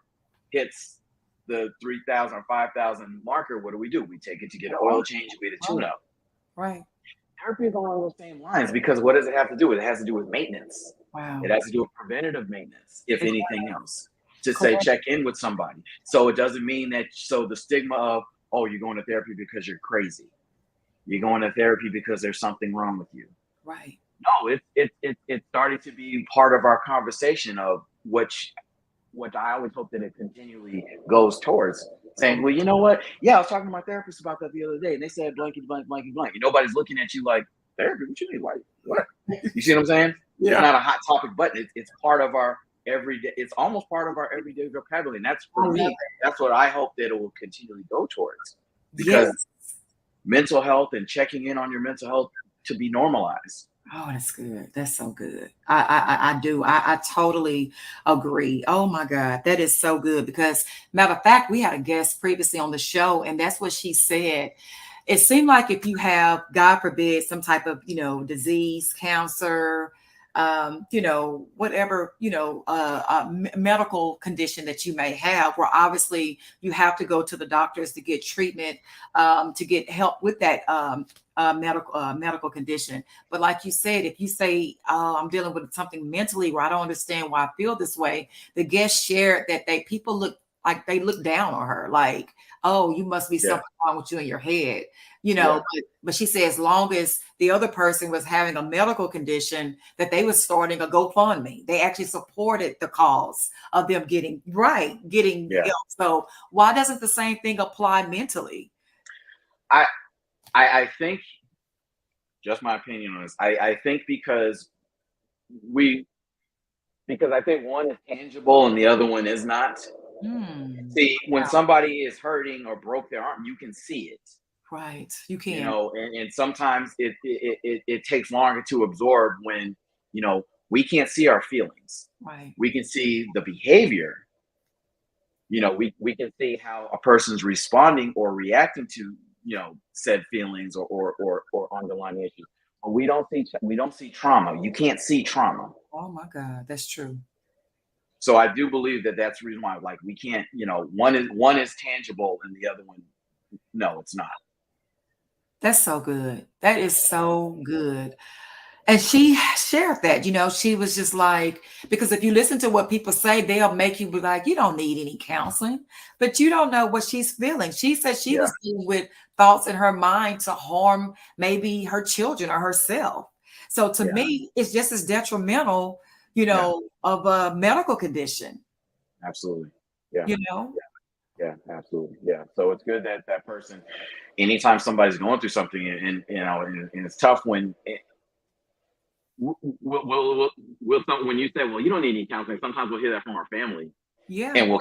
hits the 3,000 or 5,000 marker, what do? We take it to get an oil change, we get a tune right, up. right. therapy is along those same lines, because what does it have to do with? It has to do with maintenance. It Wow. has to do with preventative maintenance, if It- anything else. To say Correct. check in with somebody. So it doesn't mean that, so the stigma of, oh, you're going to therapy because you're crazy. You're going to therapy because there's something wrong with you. Right. No, it's starting to be part of our conversation of what I always hope that it continually goes towards. Saying, well, you know what? Yeah, I was talking to my therapist about that the other day, and they said blankety blank, blankety blank. And nobody's looking at you like, therapy? What you mean? Like, what? You see what I'm saying? It's Yeah. not a hot topic, but it's part of our everyday. It's almost part of our everyday vocabulary. And that's, I for love me, it. that's what I hope that it will continually go towards, because Yes. mental health and checking in on your mental health to be normalized. Oh, that's good. That's so good. I do. I totally agree. Oh my God, that is so good. Because matter of fact, we had a guest previously on the show, and that's what she said. It seemed like if you have, God forbid, some type of, disease, cancer, whatever, medical condition that you may have, where obviously you have to go to the doctors to get treatment, to get help with that medical condition. But like you said, if you say, I'm dealing with something mentally where I don't understand why I feel this way, the guest shared that people look down on her, like, oh, you must be Yeah, something wrong with you in your head, yeah, but she said as long as the other person was having a medical condition, that they was starting a GoFundMe. They actually supported the cause of them getting yeah. help. So why doesn't the same thing apply mentally? I I think, just my opinion on this. I think we because I think one is tangible and the other one is not. Hmm. See, when Wow. somebody is hurting or broke their arm, you can see it, Right. You can. and sometimes it takes longer to absorb when, we can't see our feelings. Right. We can see the behavior. We can see how a person's responding or reacting to, said feelings or underlying issues. But we don't see trauma. You can't see trauma. Oh my God, that's true. So I do believe that that's the reason why, like, we can't, one is tangible and the other one, no, it's not. That's so good. That is so good. And she shared that, she was just like, because if you listen to what people say, they'll make you be like, you don't need any counseling, but you don't know what she's feeling. She said she Yeah, was dealing with thoughts in her mind to harm maybe her children or herself. So to yeah, me, it's just as detrimental, yeah, of a medical condition, absolutely. Yeah, you know? yeah, absolutely. Yeah. So it's good that that person, anytime somebody's going through something, and it's tough when when you say, well, you don't need any counseling. Sometimes we'll hear that from our family, Yeah. and we'll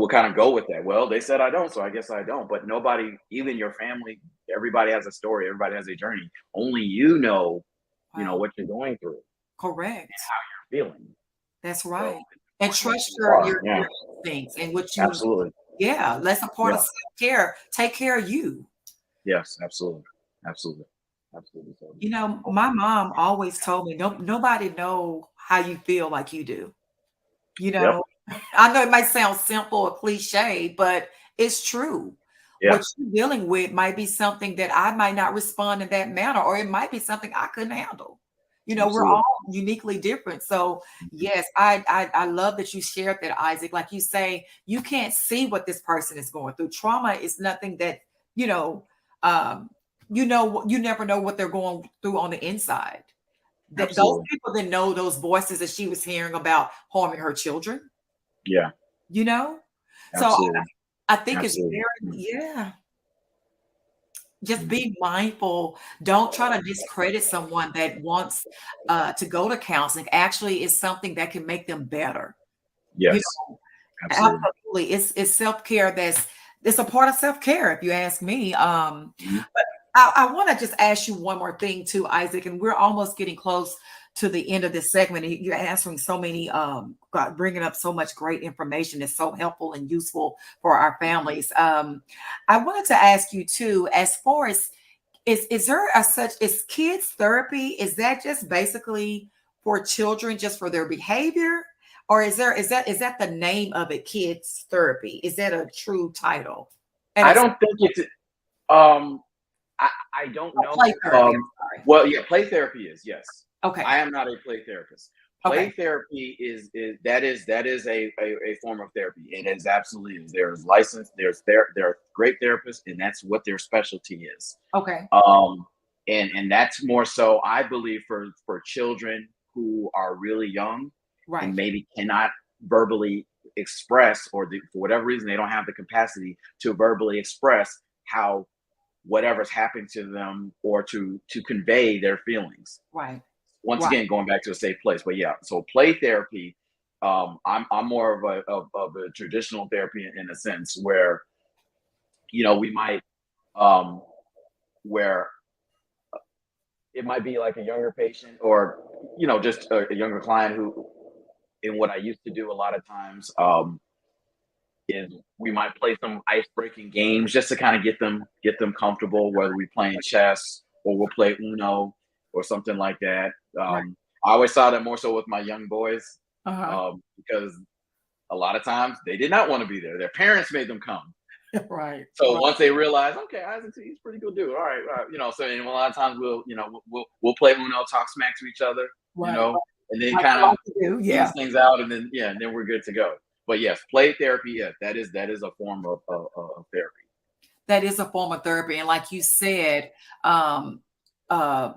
kind of go with that. Well, they said I don't, so I guess I don't. But nobody, even your family, everybody has a story. Everybody has a journey. Only you know, Wow. what you're going through, Correct. feeling. That's So right. it's And important that trust you your are. your Yeah, your instincts and what you, absolutely. yeah, that's a part of Yeah. self-care. Take care of you. Yes, absolutely. Absolutely. Absolutely. So, My mom always told me, no, nobody know how you feel like you do. You yep. know, I know it might sound simple or cliche, but it's true. Yeah. What you're dealing with might be something that I might not respond in that manner, or it might be something I couldn't handle. We're Absolutely. all uniquely different. So yes, I love that you shared that, Isaac. Like you say, you can't see what this person is going through. Trauma is nothing that, you know, um, you never know what they're going through on the inside. That those Absolutely. people that know those voices that she was hearing about harming her children, Yeah. you know? So Absolutely. I think it's Absolutely. very, Mm, yeah, just mm. be mindful. Don't try to discredit someone that wants to go to counseling. Actually, it's something that can make them better. You Yes. know, Absolutely. absolutely. It's self-care it's a part of self-care, if you ask me. Mhm. But I want to just ask you one more thing too, Isaac, and we're almost getting close to the end of this segment. You're answering so many, bringing up so much great information that's so helpful and useful for our families. I wanted to ask you too, as far as is there a such is kids therapy? Is that just basically for children, just for their behavior, or is that the name of it? Kids therapy, is that a true title? And I it's don't think it's um I don't Oh, know. play therapy. I'm sorry. Well, yeah, play therapy is, yes. Okay. I am not a play therapist. Play Okay. therapy is a form of therapy. It is absolutely is. There's licensed. There are great therapists, and that's what their specialty is. Okay. Um, and that's more so, I believe, for children who are really young and Right. maybe cannot verbally express, or for whatever reason they don't have the capacity to verbally express how whatever's happened to them, or to convey their feelings. Right. Once Right. again, going back to a safe place. But yeah, so play therapy. I'm more of a traditional therapy in a sense where, we might, um, where it might be like a younger patient, or just a younger client who, in what I used to do a lot of times, is we might play some ice breaking games just to kind of get them comfortable, whether we playing chess or we'll play Uno or something like that. Right. I always saw that more so with my young boys, Uh-huh. because a lot of times they did not want to be there. Their parents made them come. Right. So Right. once they realize, okay, Isaac, he's a pretty good dude. All right, all right. So, and a lot of times we'll play Uno, talk smack to each other, Right. and then Like kind I of like to do. Yeah. ease things out, and then and then we're good to go. But yes, play therapy, yes, that is a form of therapy. That is a form of therapy. And like you said, um, a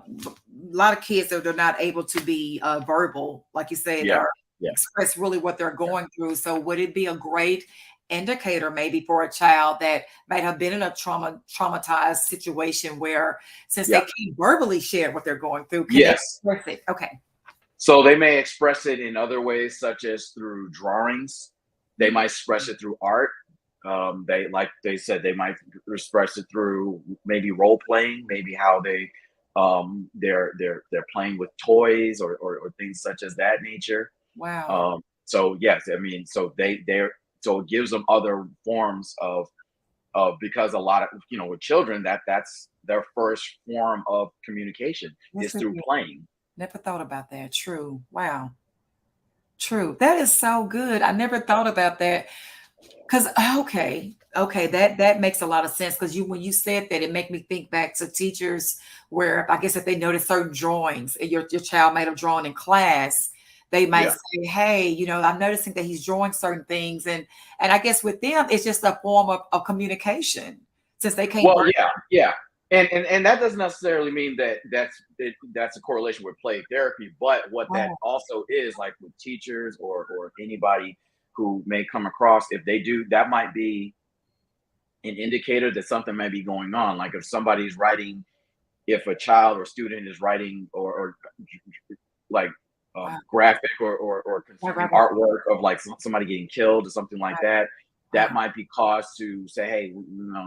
lot of kids that are not able to be verbal, like you said, Yeah, or yeah, express really what they're yeah, going through. So would it be a great indicator maybe for a child that might have been in a traumatized situation where since they yeah. can't verbally share what they're going through, can they Yes. express it? Okay. So they may express it in other ways, such as through drawings. They might express it through art. They, like they said, they might express it through maybe role playing, maybe how they're playing with toys, or things such as that nature. Wow. So yes, I mean, so they're so it gives them other forms because a lot of, with children, that's their first form of communication Yes, is it through is. playing. Never thought about that. True. Wow. True. That is so good. I never thought about that. Cause okay, that makes a lot of sense. Cause when you said that, it made me think back to teachers where I guess if they notice certain drawings, your child might have drawn in class, they might Yeah. say, "Hey, I'm noticing that he's drawing certain things," and I guess with them, it's just a form of communication since they can't. Well, yeah, yeah, and that doesn't necessarily mean that's a correlation with play therapy. But what that Oh, also is, like with teachers, or anybody who may come across, if they do, that might be an indicator that something may be going on. Like if somebody's writing, if a child or student is writing, or like wow. graphic, or Right, concerning right, right, artwork of like somebody getting killed or something like right. that, that Wow. might be cause to say, hey,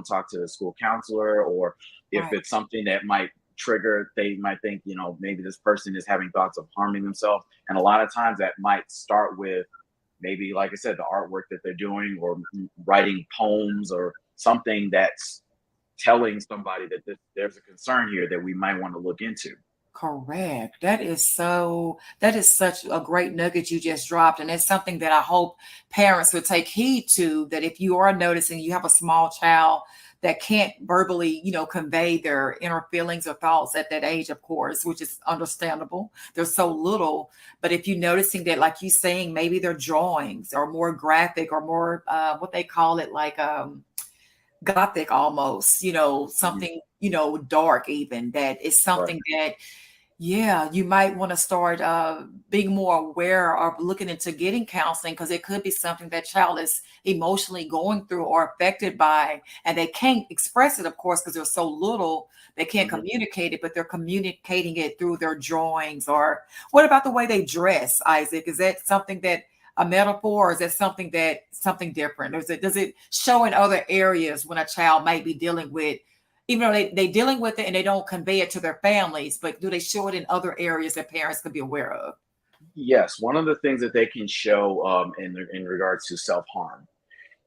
talk to the school counselor. Or if Right. it's something that might trigger, they might think, maybe this person is having thoughts of harming themselves. And a lot of times that might start with maybe, like I said, the artwork that they're doing, or writing poems, or something that's telling somebody that there's a concern here that we might want to look into. Correct. That is such a great nugget you just dropped. And it's something that I hope parents would take heed to, that if you are noticing you have a small child that can't verbally, convey their inner feelings or thoughts at that age, of course, which is understandable. They're so little. But if you're noticing that, like you saying, maybe their drawings are more graphic or more what they call it, like gothic almost, Mhm. something, dark even, that is Right. something that yeah, you might want to start being more aware of looking into getting counseling because it could be something that child is emotionally going through or affected by, and they can't express it, of course, because they're so little. They can't Mhm. communicate it, but they're communicating it through their drawings. Or what about the way they dress, Isaac? Is that something that a metaphor, or is that something different? Or does it show in other areas when a child might be dealing with, even though they dealing with it and they don't convey it to their families, but do they show it in other areas that parents could be aware of? Yes, one of the things that they can show, in regards to self harm,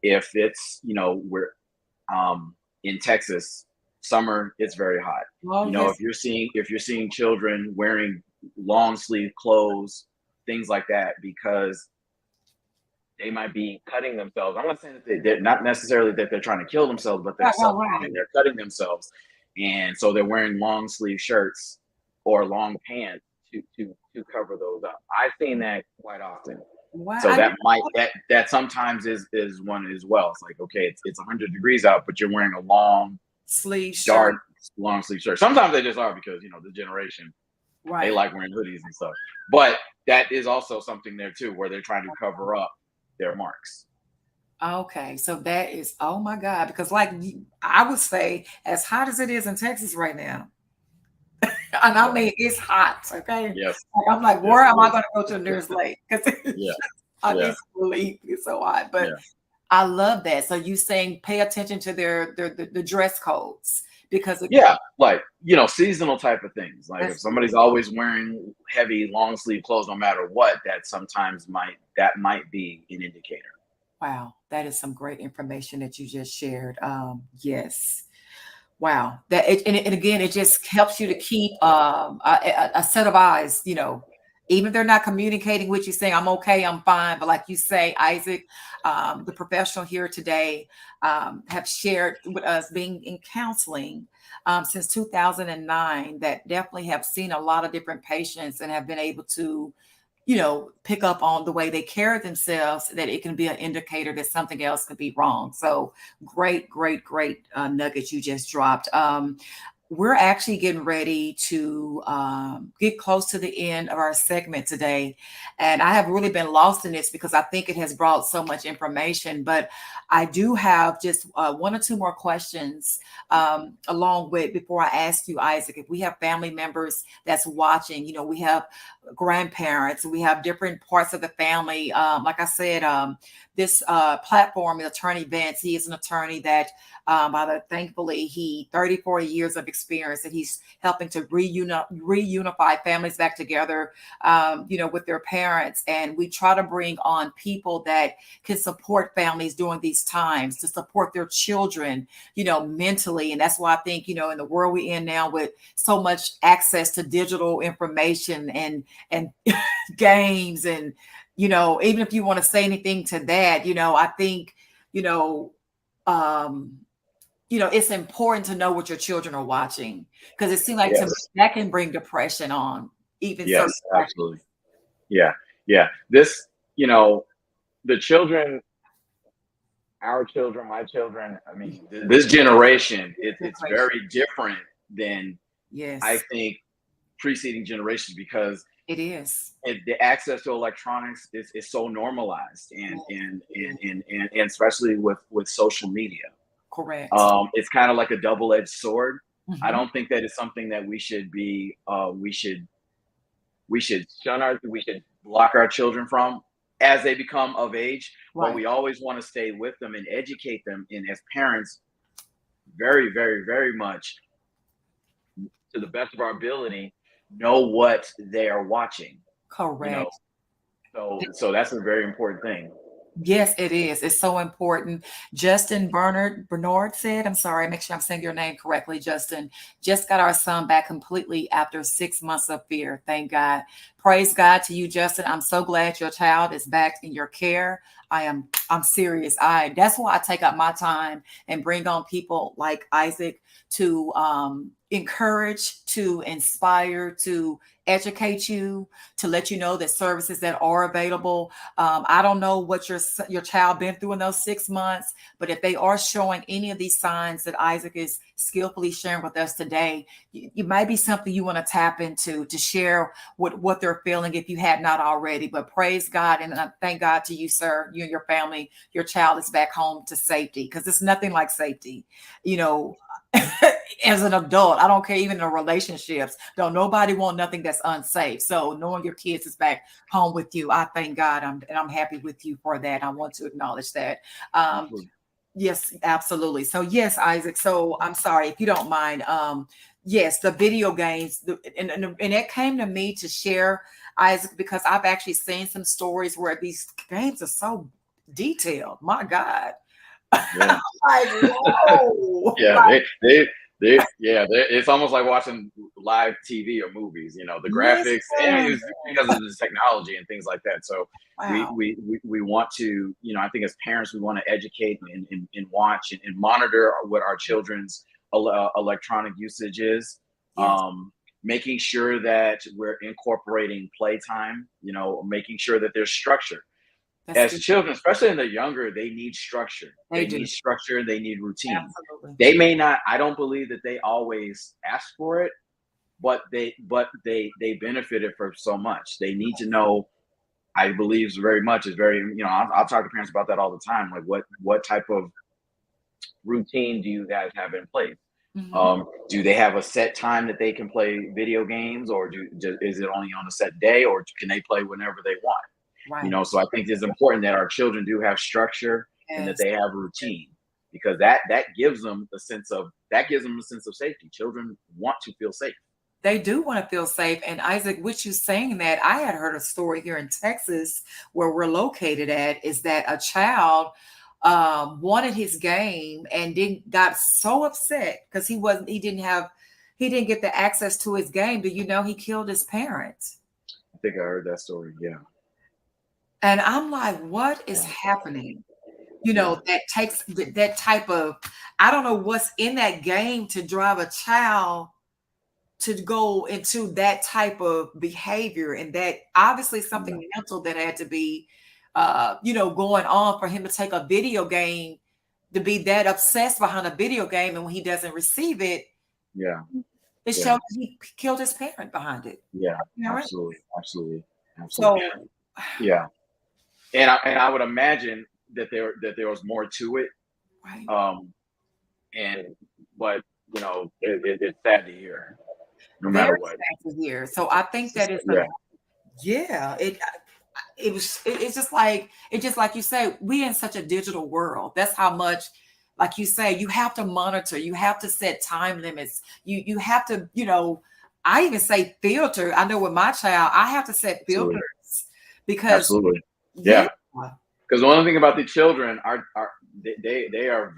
if it's, we're, in Texas, summer, it's very hot. Oh, yes. If you're seeing children wearing long sleeve clothes, things like that, because they might be cutting themselves. I'm not saying that they're not necessarily that they're trying to kill themselves, but they're Right, right, self harming. right. They're cutting themselves. and so they're wearing long sleeve shirts or long pants to cover those up. I've seen that quite often. Wow. So that sometimes is one as well. It's like, okay, it's 100 degrees out, but you're wearing a long sleeve dark shirt. long sleeve shirt. Sometimes they just are because the generation, Right. they like wearing hoodies and stuff. But that is also something there too, where they're trying to cover up their marks. Okay, so that is, oh my God, because like I would say, as hot as it is in Texas right now, and I Yeah. mean it's hot. Okay, Yes. like, I'm like, Yes, where it am I is. going to go to the nearest lake? Because Yeah. I mean, Yeah. it's really it's so hot. But Yeah. I love that. So you saying pay attention to the dress codes because it, Yeah. Like, seasonal type of things. Like if that's somebody's good. always wearing heavy long sleeve clothes, no matter what, that sometimes might be an indicator. Wow, that is some great information that you just shared. Yes. Wow. That and again, it just helps you to keep a set of eyes, even if they're not communicating with you, saying, I'm okay, I'm fine. But like you say, Isaac, the professional here today, have shared with us being in counseling since 2009 that definitely have seen a lot of different patients and have been able to pick up on the way they carry themselves, that it can be an indicator that something else could be wrong. So great, great, great nuggets you just dropped. We're actually getting ready to get close to the end of our segment today. And I have really been lost in this because I think it has brought so much information. But I do have just one or two more questions along with before I ask you, Isaac, if we have family members that's watching, we have grandparents, we have different parts of the family. Like I said, this platform is Attorney Vance. He is an attorney that thankfully, he 34 years of experience, and he's helping to reunify families back together, with their parents. And we try to bring on people that can support families during these times, to support their children, mentally. And that's why I think, in the world we're in now with so much access to digital information and games, and even if you want to say anything to that, I think, you know, um, it's important to know what your children are watching, because it seems like to me Yes. that can bring depression on even Yes, certain families. absolutely. Yeah. Yeah. This, the children, our children, my children, I mean, this generation, it's Depression. very different than I Yes, think preceding generations, because it is. the access to electronics is so normalized, and Yes, and, it is. and and especially with social media. Correct. It's kind of like a double-edged sword. I Hmm. don't think that it's something that we should block our children from as they become of age, but Right. we always want to stay with them and educate them, and as parents, very, very, very much to the best of our ability, know what they are watching. You know, Correct. so that's a very important thing. Yes, it is. It's so important. Justin Bernard said, I'm sorry, make sure I'm saying your name correctly, Justin. Just got our son back completely after 6 months of fear. Thank God. Praise God to you, Justin. I'm so glad your child is back in your care. I'm serious. That's why I take up my time and bring on people like Isaac to encourage, to inspire, to educate you, to let you know that services that are available. I don't know what your child been through in those 6 months, but if they are showing any of these signs that Isaac is skillfully sharing with us today, it might be something you want to tap into to share what they're feeling if you had not already. But praise God, and thank God to you, sir, you and your family. Your child is back home to safety, because it's nothing like safety, you know. As an adult, I don't care, even in relationships, don't nobody want nothing that's unsafe. So knowing your kids is back home with you, I thank God, I'm happy with you for that. I want to acknowledge that. Um, Absolutely. yes, absolutely. So yes, Isaac. So I'm sorry if you don't mind. Yes, the video games, and it came to me to share, Isaac, because I've actually seen some stories where these games are so detailed. My God, Yeah. like whoa, Yeah, it's almost like watching live TV or movies. The graphics, and listen, it's because of the technology and things like that. So wow, we want to, I think as parents, we want to educate and watch and monitor what our children's electronic usage is. Yes. Making sure that we're incorporating playtime, making sure that there's structure. That's As good. children, especially when they're younger, they need structure. They do. They need routine. Absolutely. They may not, I don't believe that they always ask for it, but they benefited from so much. They need to know, I believe very much is very, I'll talk to parents about that all the time. Like what type of routine do you guys have in place? Mhm. Do they have a set time that they can play video games, or is it only on a set day, or can they play whenever they want? Right. So I think it's important that our children do have structure and that Yes. they have routine, because that gives them a sense of safety. Children want to feel safe. They do want to feel safe. And Isaac, with you saying that, I had heard a story here in Texas where we're located at, is that a child wanted his game and didn't got so upset because he didn't get the access to his game. Do you know he killed his parents? I think I heard that story. Yeah. And I'm like, what is Yeah. happening? Yeah. That takes that type of, I don't know what's in that game to drive a child to go into that type of behavior, and that obviously something mental that had to be going on for him to take a video game, to be that obsessed behind a video game, and when he doesn't receive it, Yeah. it Yeah. shows he killed his parent behind it. Yeah. Right? Absolutely. Absolutely. Absolutely. So Yeah. And I would imagine that there was more to it. right. And but it's sad to hear, no Very matter what. sad to hear. So I think that is a, Yeah. yeah, it's just like you say, we in such a digital world. That's how much, like you say, you have to monitor, you have to set time limits, you have to, I even say filter. I know with my child, I have to set Absolutely. filters because Absolutely. yeah, Yeah. Because one thing about the children are they are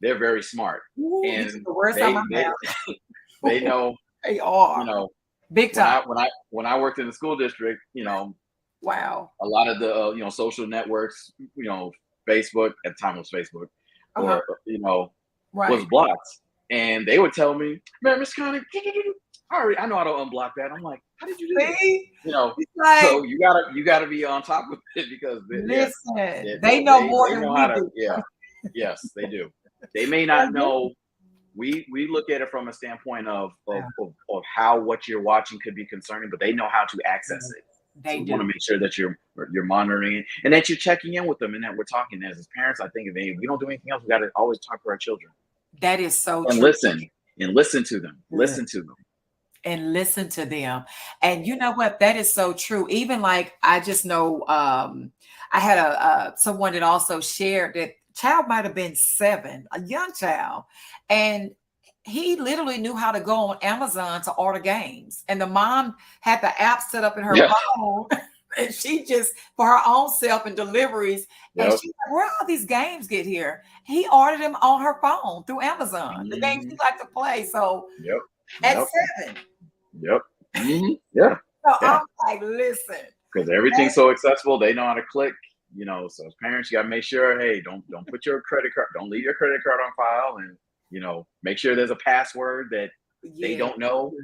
they're very smart, ooh, you took and the words out they my they mouth. they know, They you are know big when time. I worked in the school district, Wow. a lot of the social networks, Facebook at the time was Facebook, Uh-huh. or was Right. blocked, and they would tell me, "Man, Miss Connie, I know how to unblock that." I'm like, "How did you do that?" See? It's like, So you gotta be on top of it, because yeah, listen, they know more they than know we how to. do. Yeah, yes, they do. They may They not do. know. We look at it from a standpoint of Wow. how what you're watching could be concerning, but they know how to access it. So They we want to do. make sure that you're monitoring it, and that you're checking in with them, and that we're talking as parents. I think if we don't do anything else, we got to always talk to our children That is so and true. listen to them. Good. Listen to them. And listen to them. And you know what? That is so true. Even like I just know, I had someone that also shared that child might have been 7, a young child, and he literally knew how to go on Amazon to order games. And the mom had the app set up in her Yeah. phone, and she just for her own self and deliveries. And Yep. she's like, "Where all these games get here?" He ordered them on her phone through Amazon, the games he Mhm. liked to play. So Yep. at Yep. 7. Yep. Yeah. So Yeah. I'm like, listen, Because everything's so accessible, they know how to click. So as parents, you got to make sure, hey, don't put your credit card, don't leave your credit card on file, and make sure there's a password that they yeah, don't know.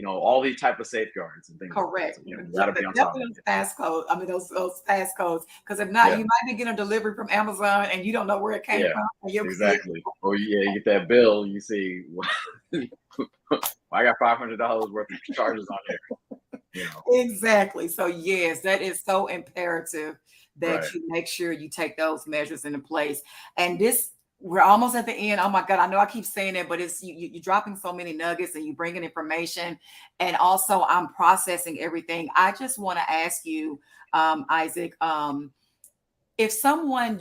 All these type of safeguards and things like that. correct. So you got to be on top of Definitely it. those passcodes. I mean, those passcodes. Because if not, Yeah. you might be getting a delivery from Amazon and you don't know where it came Yeah. from. And you'll see it. Exactly. Or you get that bill, you see, I got $500 worth of charges on here. Exactly. So yes, that is so imperative Right. that you make sure you take those measures into place. And this, we're almost at the end. Oh my God, I know I keep saying it, but it's you're dropping so many nuggets and you bringing information, and also I'm processing everything. I just want to ask you, Isaac, if someone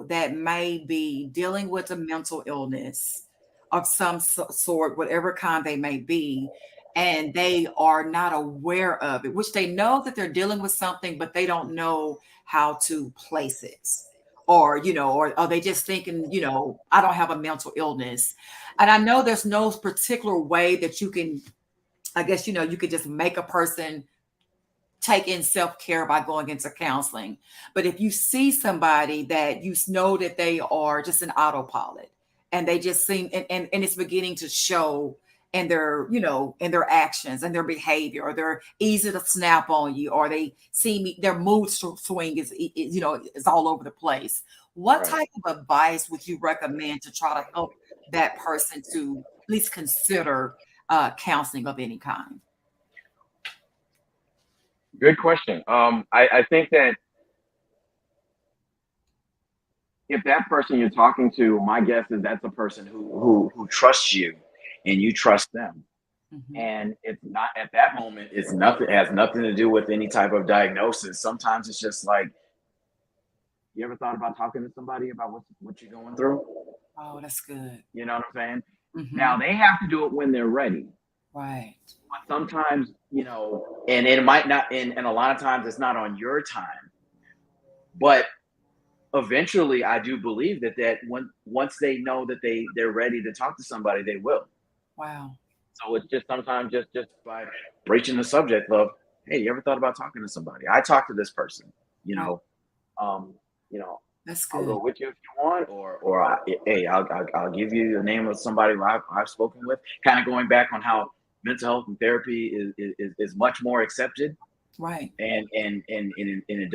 that may be dealing with a mental illness of some sort, whatever kind they may be, and they are not aware of it, which they know that they're dealing with something, but they don't know how to place it. Or are they just thinking, I don't have a mental illness. And I know there's no particular way that you can, I guess, you could just make a person take in self-care by going into counseling. But if you see somebody that you know that they are just an autopilot and they just seem and it's beginning to show in their, in their actions and their behavior, or they're easy to snap on you, or they seem their mood swing is all over the place. What Right. type of advice would you recommend to try to help that person to at least consider counseling of any kind? Good question. I think that if that person you're talking to, my guess is that's a person Who trusts you and you trust them. Mhm. And it's not at that moment, it's nothing, it has nothing to do with any type of diagnosis. Sometimes it's just like, you ever thought about talking to somebody about what you're going through? Oh, that's good. You know what I'm saying? Now Hmm. they have to do it when they're ready. Right. But sometimes, And it might not, and a lot of times it's not on your time. But eventually I do believe that once they know that they're ready to talk to somebody, they will. Wow. So it's just sometimes just by breaching the subject of, hey, you ever thought about talking to somebody? I talked to this person, you Right. know, um, you know, That's I'll go good. with you if you want, hey, I'll give you the name of somebody who I've spoken with. Kind of going back on how mental health and therapy is much more accepted, Right. and it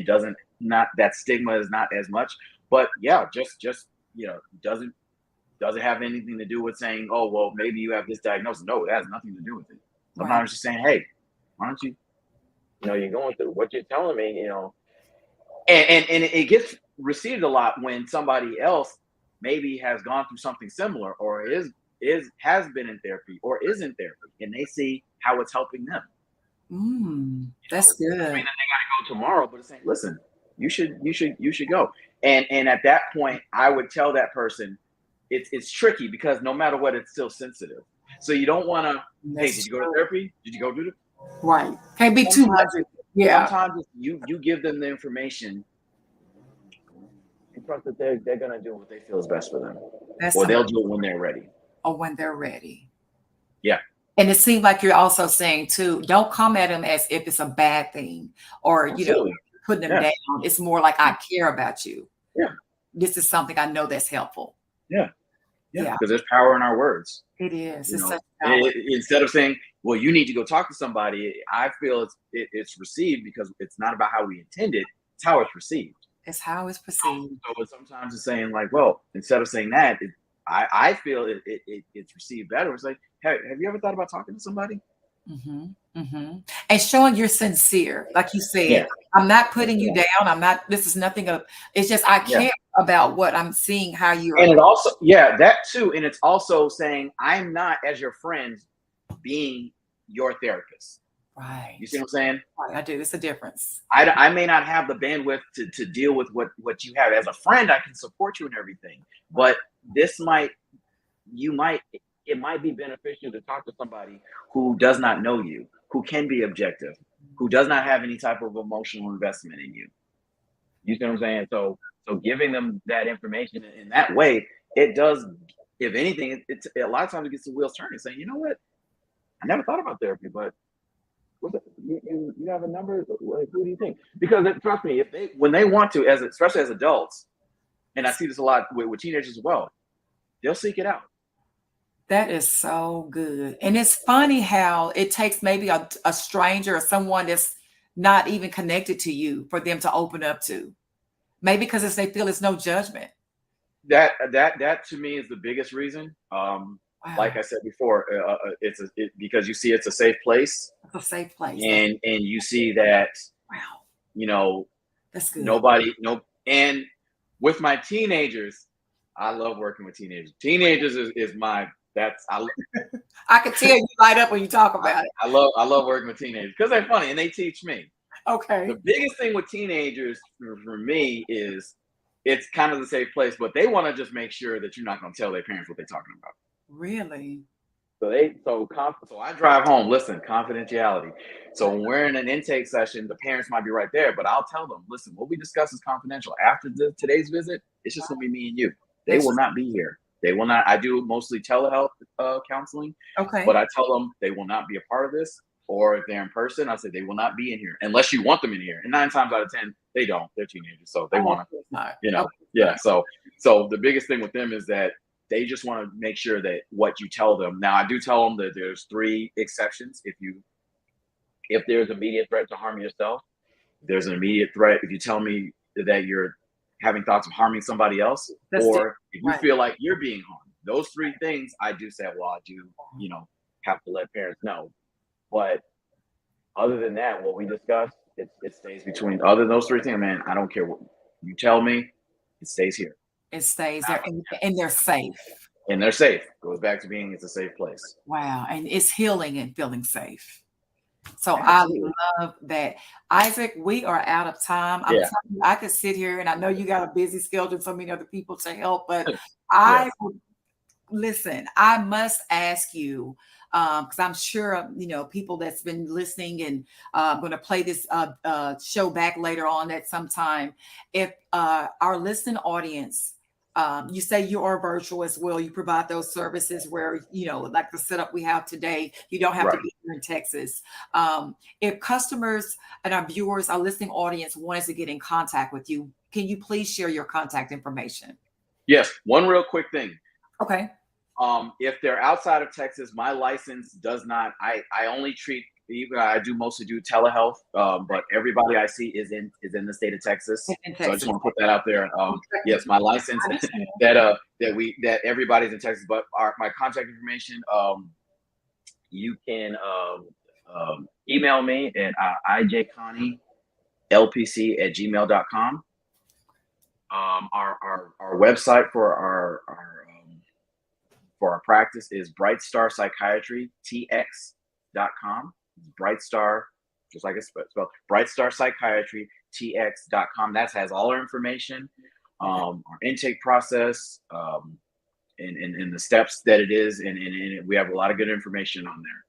doesn't not that stigma is not as much. But yeah, just doesn't have anything to do with saying, oh well, maybe you have this diagnosis. No, it has nothing to do with it. Right. Sometimes just saying, hey, why don't you? you're going through what you're telling me, And it gets received a lot when somebody else maybe has gone through something similar, or has been in therapy or is in therapy, and they see how it's helping them. That's good. go tomorrow, But it's saying, listen, you should go. And at that point, I would tell that person, it's tricky because no matter what, it's still sensitive. So you don't want to. Hey, did That's you go to true. therapy? Did you go do it? Right. Can't be too much. Sometimes it, Yeah. sometimes you give them the information and trust that they're gonna do what they feel is best for them, That's or some, they'll do it when they're ready. or when they're ready. Yeah, And it seems like you're also saying too, don't come at them as if it's a bad thing, or absolutely. putting them Yeah, down. It's more like, I care about you. yeah, This is something I know that's helpful. yeah, yeah. Yeah, Because there's power in our words. it is. You It's know, such power. instead of saying, "Well, you need to go talk to somebody," I feel it's received because it's not about how we intend it; it's how it's received. It's how it's perceived. So sometimes it's saying like, "Well," instead of saying that, I feel it's received better. It's like, "Hey, have you ever thought about talking to somebody?" Hmm. Hmm. And showing you're sincere, like you said. Yeah, I'm not putting you yeah, down. I'm not. This is nothing of. It's just I yeah. care about what I'm seeing. How you're. And it also, yeah, that too. And it's also saying, I'm not, as your friend, being your therapist. Right. You see what I'm saying? Right. I do. It's a difference. I may not have the bandwidth to deal with what you have. As a friend, I can support you in everything. Right. But this might, you might, it might be beneficial to talk to somebody who does not know you, who can be objective, who does not have any type of emotional investment in you. You see what I'm saying? So giving them that information in that way, it does. If anything, it's a lot of times it gets the wheels turning, saying, you know what, I never thought about therapy, but you have a number. Like, who do you think? Because trust me, if they when they want to, especially as adults, and I see this a lot with teenagers as well, they'll seek it out. That is so good. And it's funny how it takes maybe a stranger or someone that's not even connected to you for them to open up to. Maybe because they feel it's no judgment. That to me is the biggest reason. Like Wow. I said before, because you see it's a safe place, It's a safe place. and you see that Wow. you know That's good. nobody no and with my teenagers, I love working with teenagers. Teenagers is my that's I can tell you light up when you talk about it. I love working with teenagers because they're funny and they teach me. The Okay. biggest thing with teenagers for me is it's kind of the safe place, but they want to just make sure that you're not going to tell their parents what they're talking about. Really? So I drive home. Listen, confidentiality. So when we're in an intake session, the parents might be right there, but I'll tell them, listen, what we discuss is confidential. After today's visit, it's just gonna be me and you. They That's will not be here. They will not. I do mostly telehealth counseling, okay. but I tell them they will not be a part of this. Or if they're in person, I say they will not be in here unless you want them in here. And 9 times out of 10, they don't. They're teenagers, so they Oh, want of course not. to, Of course yeah. not. So the biggest thing with them is that they just want to make sure that what you tell them. Now, I do tell them that there's 3 exceptions. If there's immediate threat to harm yourself, there's an immediate threat if you tell me that you're having thoughts of harming somebody else, or if you feel like you're being harmed. Those 3 things, I do say, well, I do, have to let parents know. But other than that, what we discussed, it stays between. Other than those 3 things, man, I don't care what you tell me. It stays here. It stays there, and they're safe. And they're safe. Goes back to being it's a safe place. Wow, and it's healing and feeling safe. So Absolutely. I love that. Isaac, we are out of time. I'm telling you, I could sit here, and I know you got a busy schedule and so many other people to help, but listen, I must ask you, because I'm sure, people that's been listening, and I'm going to play this show back later on at some time. If our listening audience, you say you are virtual as well. You provide those services where, like the setup we have today, you don't have to be here in Texas. If customers and our viewers, our listening audience wanted to get in contact with you, can you please share your contact information? Yes. One real quick thing. Okay. If they're outside of Texas, my license does not, I only treat, I do mostly do telehealth, but everybody I see is in the state of Texas. So I just want to put that out there. Yes, my license that everybody's in Texas, but my contact information, you can email me at ijconnielpc@gmail.com. Our website for our practice is brightstarpsychiatrytx.com. Brightstar, just like it's spelled, brightstarpsychiatrytx.com. That has all our information, our intake process, and the steps that it is, and we have a lot of good information on there.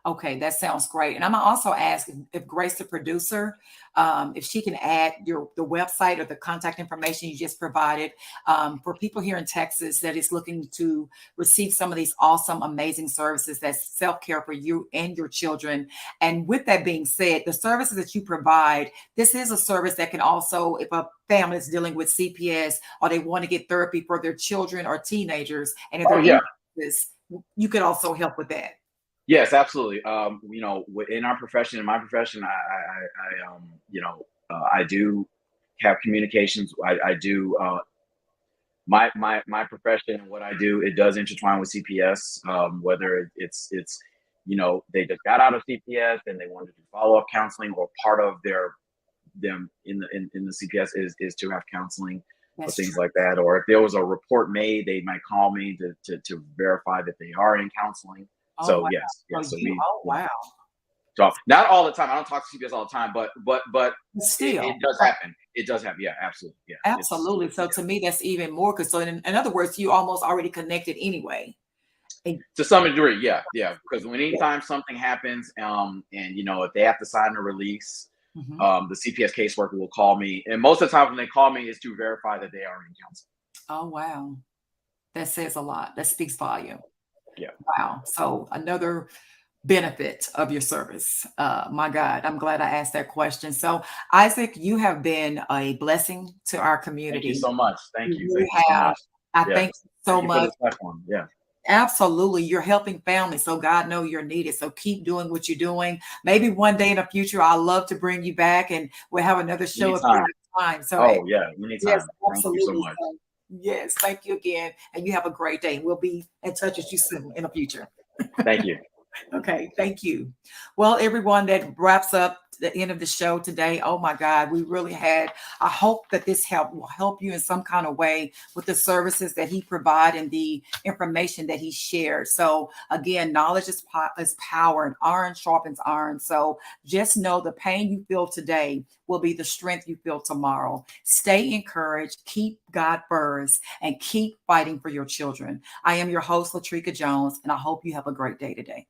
Okay, that sounds great. And I'm gonna also ask if Grace, the producer, if she can add the website or the contact information you just provided for people here in Texas that is looking to receive some of these awesome, amazing services that's self-care for you and your children. And with that being said, the services that you provide, this is a service that can also, if a family is dealing with CPS or they want to get therapy for their children or teenagers, and if they're you could also help with that. Yes, absolutely. In our profession, in my profession, I do have communications. I do my profession, what I do, it does intertwine with CPS. Whether it's they just got out of CPS and they wanted to do follow-up counseling, or part of them in the CPS is to have counseling or things like that. Or if there was a report made, they might call me to verify that they are in counseling. So yes. Wow. So not all the time. I don't talk to CPS all the time, but still, it does happen. It does happen. Yeah, absolutely. Yeah, absolutely. So to me, that's even more because, so in other words, you almost already connected anyway. To some degree, yeah. Because anytime something happens, and if they have to sign a release, the CPS caseworker will call me, and most of the time when they call me is to verify that they are in counseling. Oh wow, that says a lot. That speaks volume. Yeah. Wow. So another benefit of your service. My God, I'm glad I asked that question. So Isaac, you have been a blessing to our community. Thank you so much. Thank you. Thank you so much. I thank you so much. Yeah. Absolutely. You're helping families. So God knows you're needed. So keep doing what you're doing. Maybe one day in the future, I'd love to bring you back and we'll have another show at the time. So anytime. Yes, thank you so much. Yes, thank you again. And you have a great day. We'll be in touch with you soon in the future. Thank you. Okay, thank you. Well, everyone, that wraps up the end of the show today. Oh my God, we really had, I hope that this will help you in some kind of way with the services that he provided and the information that he shared. So again, knowledge is power, and iron sharpens iron. So just know the pain you feel today will be the strength you feel tomorrow. Stay encouraged, keep God first, and keep fighting for your children. I am your host, Latrika Jones, and I hope you have a great day today.